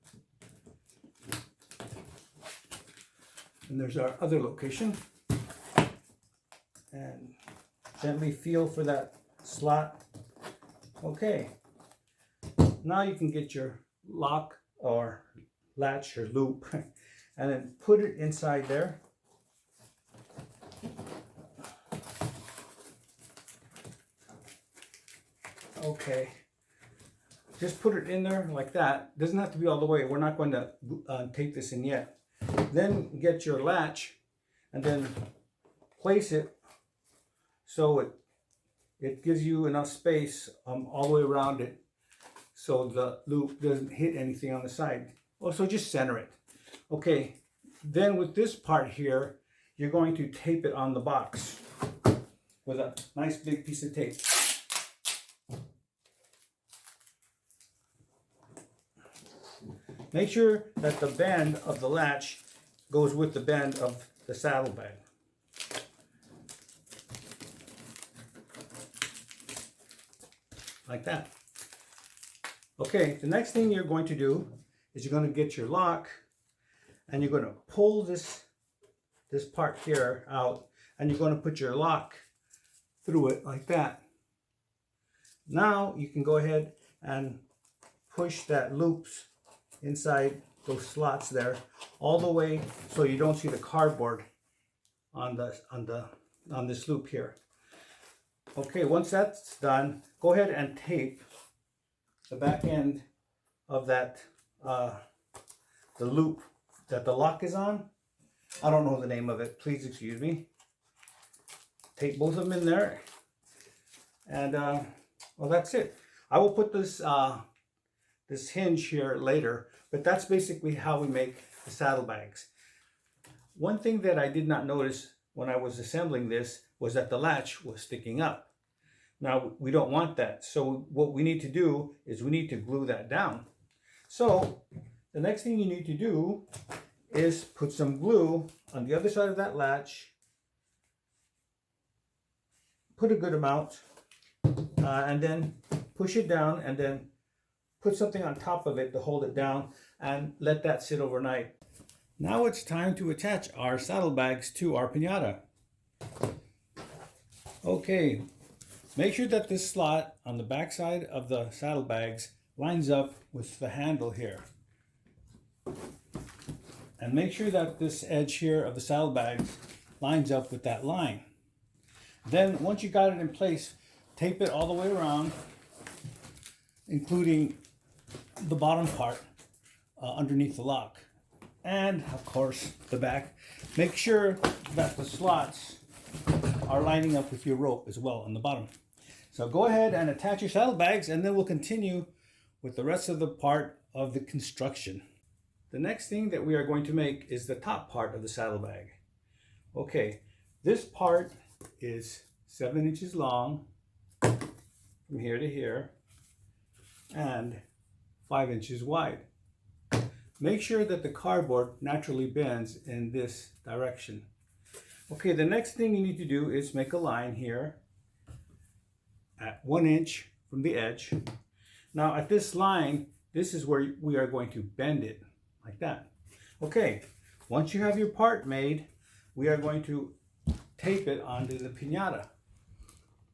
And there's our other location. And gently feel for that slot. Okay. Now you can get your lock or latch or loop and then put it inside there. Okay, just put it in there like that. Doesn't have to be all the way. We're not going to take this in yet. Then get your latch and then place it so it gives you enough space all the way around it so the loop doesn't hit anything on the side. Also, just center it. Okay, then with this part here, you're going to tape it on the box with a nice big piece of tape. Make sure that the bend of the latch goes with the bend of the saddlebag. Like that. Okay, the next thing you're going to do is you're going to get your lock and you're going to pull this part here out, and you're going to put your lock through it like that. Now you can go ahead and push that loops inside those slots there all the way so you don't see the cardboard on this loop here. Okay, once that's done, go ahead and tape the back end of that the loop that the lock is on. I don't know the name of it, please excuse me. Tape both of them in there, and well, that's it. I will put this this hinge here later, but that's basically how we make the saddlebags. One thing that I did not notice when I was assembling this was that the latch was sticking up. Now we don't want that, so what we need to do is we need to glue that down. So the next thing you need to do is put some glue on the other side of that latch. Put a good amount, and then push it down, and then put something on top of it to hold it down, and let that sit overnight. Now it's time to attach our saddlebags to our piñata. Okay, make sure that this slot on the back side of the saddlebags lines up with the handle here. And make sure that this edge here of the saddlebags lines up with that line. Then once you got it in place, tape it all the way around, including the bottom part underneath the lock. And of course the back. Make sure that the slots are lining up with your rope as well on the bottom. So go ahead and attach your saddlebags, and then we'll continue with the rest of the part of the construction. The next thing that we are going to make is the top part of the saddlebag. Okay, this part is 7 inches long from here to here and 5 inches wide. Make sure that the cardboard naturally bends in this direction. Okay, the next thing you need to do is make a line here at 1 inch from the edge. Now at this line, this is where we are going to bend it like that. Okay, once you have your part made, we are going to tape it onto the piñata.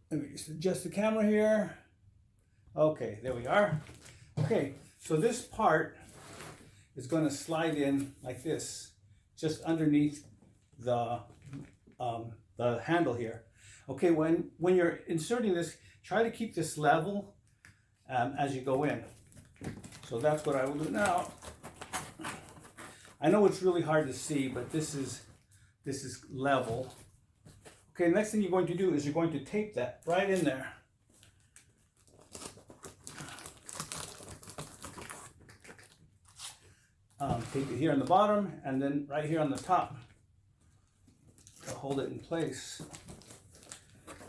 Let me just adjust the camera here. Okay, there we are. Okay, so this part is going to slide in like this, just underneath the handle here. Okay, when you're inserting this, try to keep this level as you go in. So that's what I will do now. I know it's really hard to see, but this is level. Okay, next thing you're going to do is you're going to tape that right in there. Tape it here on the bottom, and then right here on the top to hold it in place.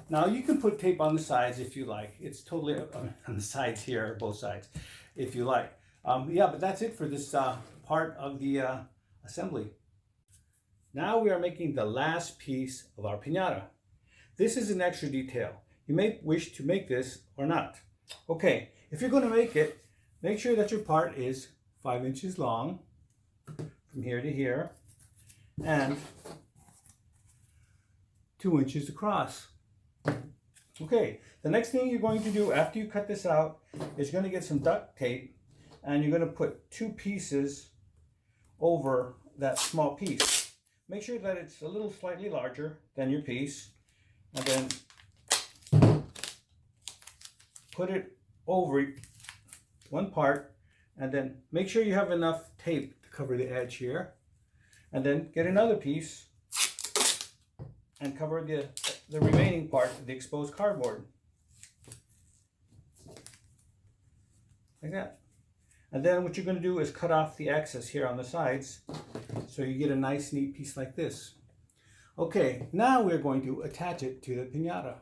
Now you can put tape on the sides if you like. It's totally on the sides here, both sides, if you like. Yeah, but that's it for this part of the assembly. Now we are making the last piece of our piñata. This is an extra detail. You may wish to make this or not. Okay, if you're going to make it, make sure that your part is 5 inches long from here to here and 2 inches across. Okay, the next thing you're going to do after you cut this out is you're going to get some duct tape, and you're going to put 2 pieces over that small piece. Make sure that it's a little slightly larger than your piece, and then put it over one part, and then make sure you have enough tape to cover the edge here, and then get another piece and cover the remaining part of the exposed cardboard. Like that. And then what you're going to do is cut off the excess here on the sides, so you get a nice neat piece like this. Okay, now we're going to attach it to the piñata.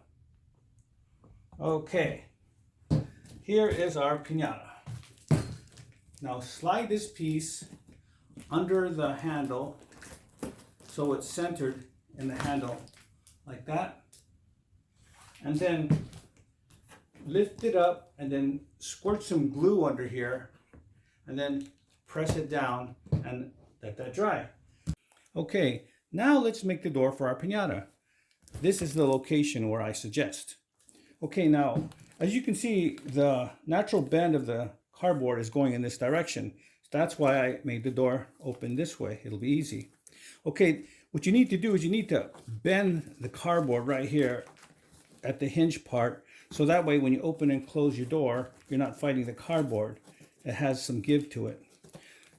Okay, here is our piñata. Now slide this piece under the handle so it's centered in the handle like that, and then lift it up and then squirt some glue under here, and then press it down and let that dry. Okay, now let's make the door for our piñata. This is the location where I suggest. Okay, now as you can see, the natural bend of the cardboard is going in this direction. It's that's why I made the door open this way. It'll be easy. Okay, what you need to do is you need to bend the cardboard right here at the hinge part, so that way when you open and close your door, you're not fighting the cardboard. It has some give to it.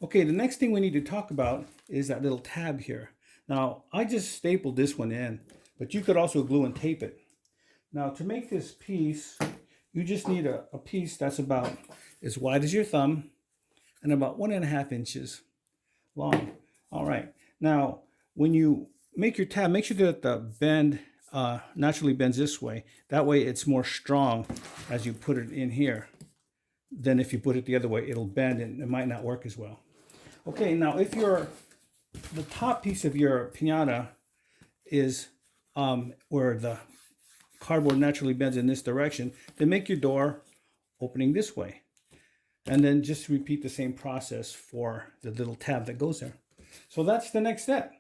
Okay, the next thing we need to talk about is that little tab here. Now, I just stapled this one in, but you could also glue and tape it. Now, to make this piece, you just need a piece that's about as wide as your thumb and about 1.5 inches long. All right. Now, when you make your tab, make sure that the bend naturally bends this way. That way it's more strong as you put it in here than if you put it the other way. It'll bend and it might not work as well. Okay, now if the top piece of your piñata is where the cardboard naturally bends in this direction, then make your door opening this way. And then just repeat the same process for the little tab that goes there. So that's the next step.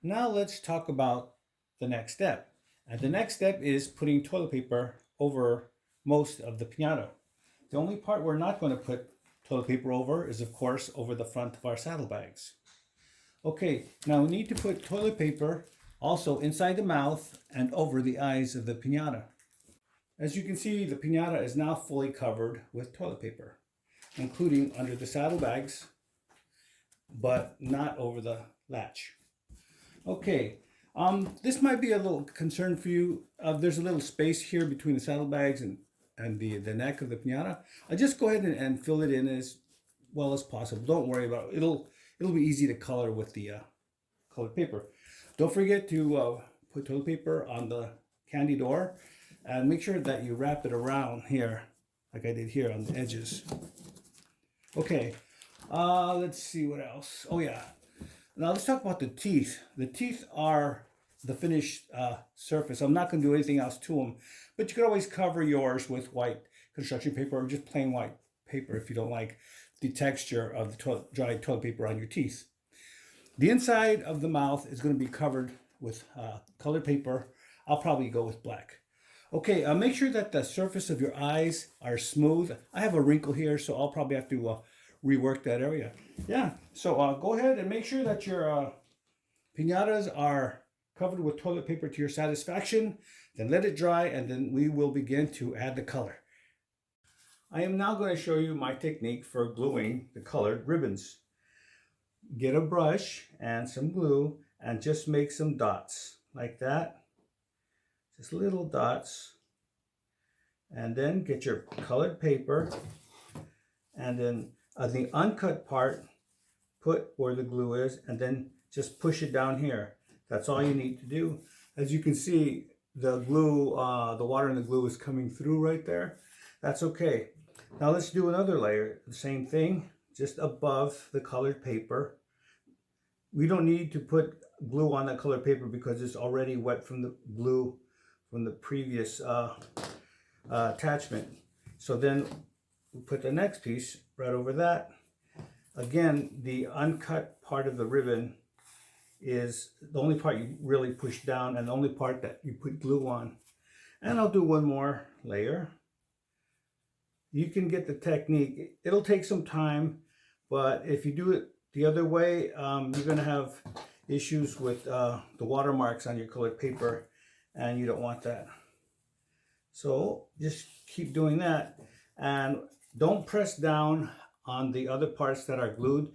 Now let's talk about the next step. And the next step is putting toilet paper over most of the piñata. The only part we're not going to put toilet paper over is, of course, over the front of our saddlebags. Okay, now we need to put toilet paper also inside the mouth and over the eyes of the piñata. As you can see, the piñata is now fully covered with toilet paper, including under the saddlebags, but not over the latch. Okay, this might be a little concern for you. There's a little space here between the saddlebags and the neck of the piñata. I just go ahead and fill it in as well as possible. Don't worry about it. It'll be easy to color with the colored paper. Don't forget to put toilet paper on the candy door and make sure that you wrap it around here like I did here on the edges. Okay, let's see what else. Oh yeah, now let's talk about the teeth. The teeth are the finished surface. I'm not going to do anything else to them, but you can always cover yours with white construction paper or just plain white paper if you don't like the texture of the dried toilet paper on your teeth. The inside of the mouth is going to be covered with colored paper. I'll probably go with black. Okay, make sure that the surface of your eyes are smooth. I have a wrinkle here, so I'll probably have to rework that area. Yeah, so go ahead and make sure that your piñatas are covered with toilet paper to your satisfaction. Then let it dry, and then we will begin to add the color. I am now going to show you my technique for gluing the colored ribbons. Get a brush and some glue and just make some dots like that. Just little dots. And then get your colored paper and then the uncut part, put where the glue is, and then just push it down here. That's all you need to do. As you can see, the glue, the water in the glue is coming through right there. That's okay. Now let's do another layer. The same thing, just above the colored paper. We don't need to put glue on that colored paper because it's already wet from the glue from the previous attachment. So then we put the next piece right over that. Again, the uncut part of the ribbon is the only part you really push down and the only part that you put glue on. And I'll do one more layer. You can get the technique. It'll take some time, but if you do it the other way, you're going to have issues with the watermarks on your colored paper, and you don't want that. So just keep doing that, and don't press down on the other parts that are glued,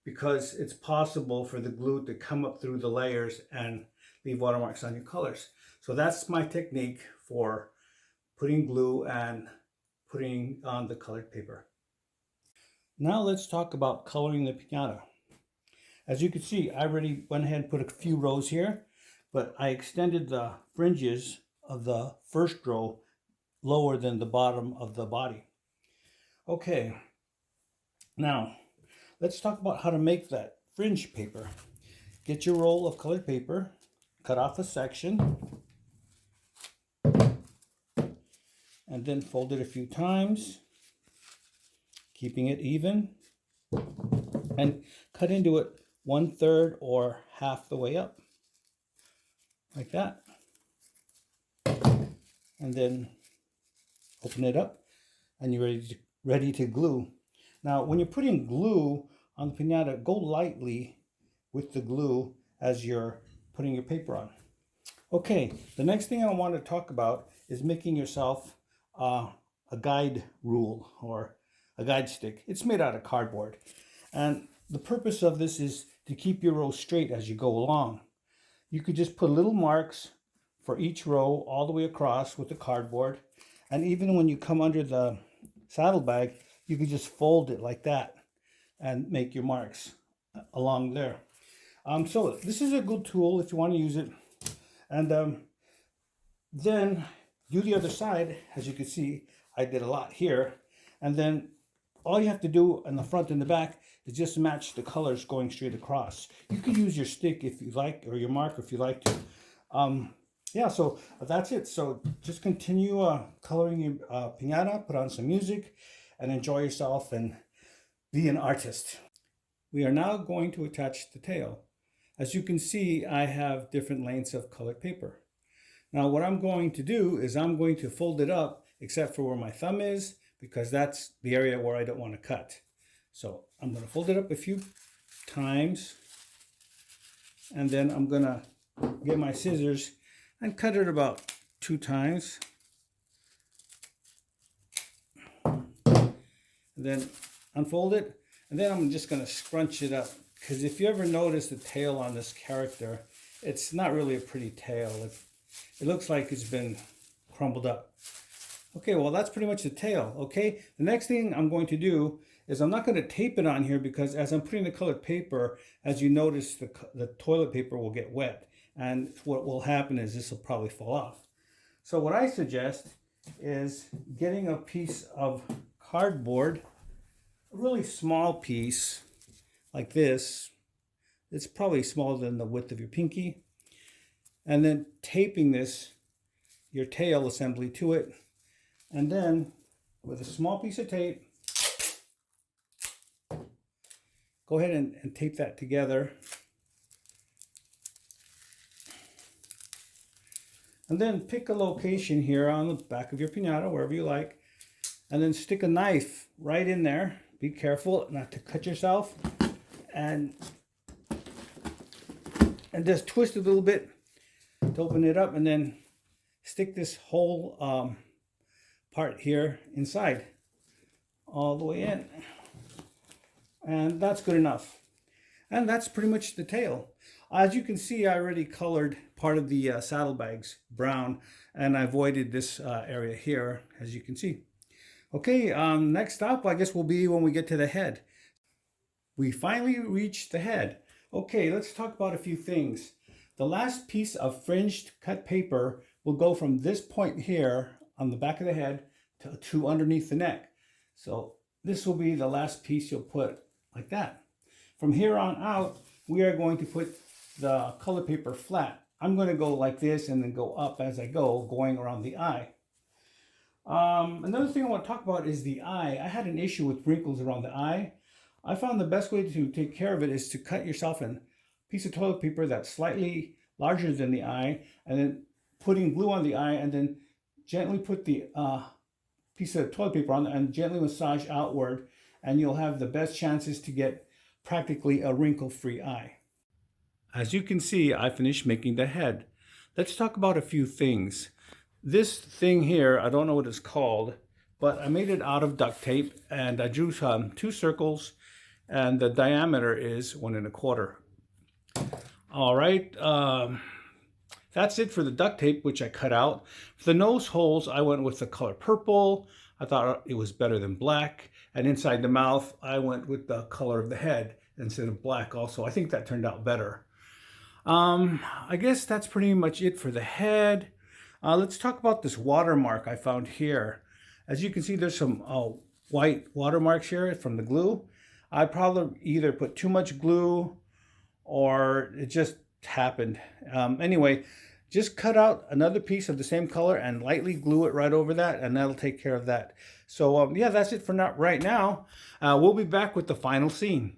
because it's possible for the glue to come up through the layers and leave watermarks on your colors. So that's my technique for putting glue and putting on the colored paper. Now let's talk about coloring the piñata. As you can see, I already went ahead and put a few rows here, but I extended the fringes of the first row lower than the bottom of the body. Okay, now let's talk about how to make that fringe paper. Get your roll of colored paper, cut off a section, and then fold it a few times, keeping it even, and cut into it 1/3 or half the way up, like that. And then open it up, and you're ready to glue. Now, when you're putting glue on the piñata, go lightly with the glue as you're putting your paper on. Okay, the next thing I want to talk about is making yourself a guide rule or a guide stick. It's made out of cardboard. And the purpose of this is to keep your row straight as you go along. You could just put little marks for each row all the way across with the cardboard. And even when you come under the saddlebag, you could just fold it like that and make your marks along there. So this is a good tool if you want to use it. And then do the other side. As you can see, I did a lot here. And then all you have to do in the front and the back is just match the colors going straight across. You could use your stick if you like, or your marker if you like to. Yeah, so that's it. So just continue coloring your piñata, put on some music, and enjoy yourself and be an artist. We are now going to attach the tail. As you can see, I have different lengths of colored paper. Now what I'm going to do is I'm going to fold it up except for where my thumb is, because that's the area where I don't want to cut. So I'm going to fold it up a few times, and then I'm going to get my scissors and cut it about 2 times. And then unfold it, and then I'm just going to scrunch it up, because if you ever notice the tail on this character, it's not really a pretty tail. It looks like it's been crumbled up. Okay, well that's pretty much the tail. Okay, the next thing I'm going to do is I'm not going to tape it on here, because as I'm putting the colored paper, as you notice, the toilet paper will get wet, and what will happen is this will probably fall off. So what I suggest is getting a piece of cardboard, a really small piece like this. It's probably smaller than the width of your pinky, and then taping your tail assembly to it. And then with a small piece of tape, go ahead and tape that together. And then pick a location here on the back of your piñata, wherever you like, and then stick a knife right in there. Be careful not to cut yourself, and just twist it a little bit to open it up, and then stick this whole part here inside all the way in, and that's good enough. And that's pretty much the tail. As you can see, I already colored part of the saddlebags brown, and I avoided this area here, as you can see. Okay, next up I guess will be when we get to the head. We finally reached the head. Okay, let's talk about a few things. The last piece of fringed cut paper will go from this point here on the back of the head to underneath the neck. So this will be the last piece you'll put like that. From here on out, we are going to put the color paper flat. I'm going to go like this and then go up as I go, going around the eye. Another thing I want to talk about is the eye. I had an issue with wrinkles around the eye. I found the best way to take care of it is to cut yourself a piece of toilet paper that's slightly larger than the eye, and then putting glue on the eye, and then gently put the piece of toilet paper on and gently massage outward, and you'll have the best chances to get practically a wrinkle-free eye. As you can see, I finished making the head. Let's talk about a few things. This thing here, I don't know what it's called, but I made it out of duct tape, and I drew 2 circles, and the diameter is 1 1/4. All right, that's it for the duct tape, which I cut out. For the nose holes, I went with the color purple. I thought it was better than black. And inside the mouth, I went with the color of the head instead of black also. I think that turned out better. I guess that's pretty much it for the head. Let's talk about this watermark I found here. As you can see, there's some white watermarks here from the glue. I probably either put too much glue or it just happened. Anyway, just cut out another piece of the same color and lightly glue it right over that, and that'll take care of that. So yeah, that's it for right now. We'll be back with the final scene.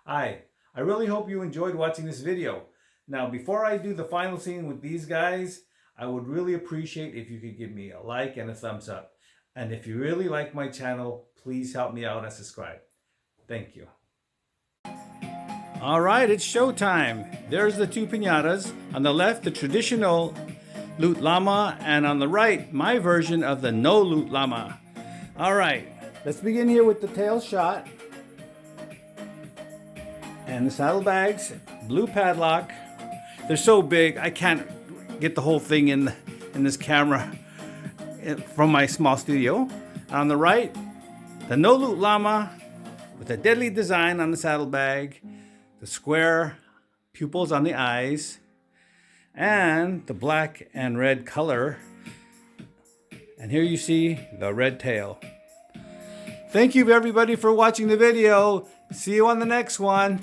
Hi, I really hope you enjoyed watching this video. Now, before I do the final scene with these guys, I would really appreciate if you could give me a like and a thumbs up. And if you really like my channel, please help me out and subscribe. Thank you. All right, it's showtime. There's the two piñatas. On the left, the traditional loot llama, and on the right, my version of the no loot llama. All right, let's begin here with the tail shot. And the saddlebags, blue padlock. They're so big, I can't get the whole thing in this camera from my small studio. On the right, the no loot llama with a deadly design on the saddlebag, the square pupils on the eyes, and the black and red color. And here you see the red tail. Thank you everybody for watching the video. See you on the next one.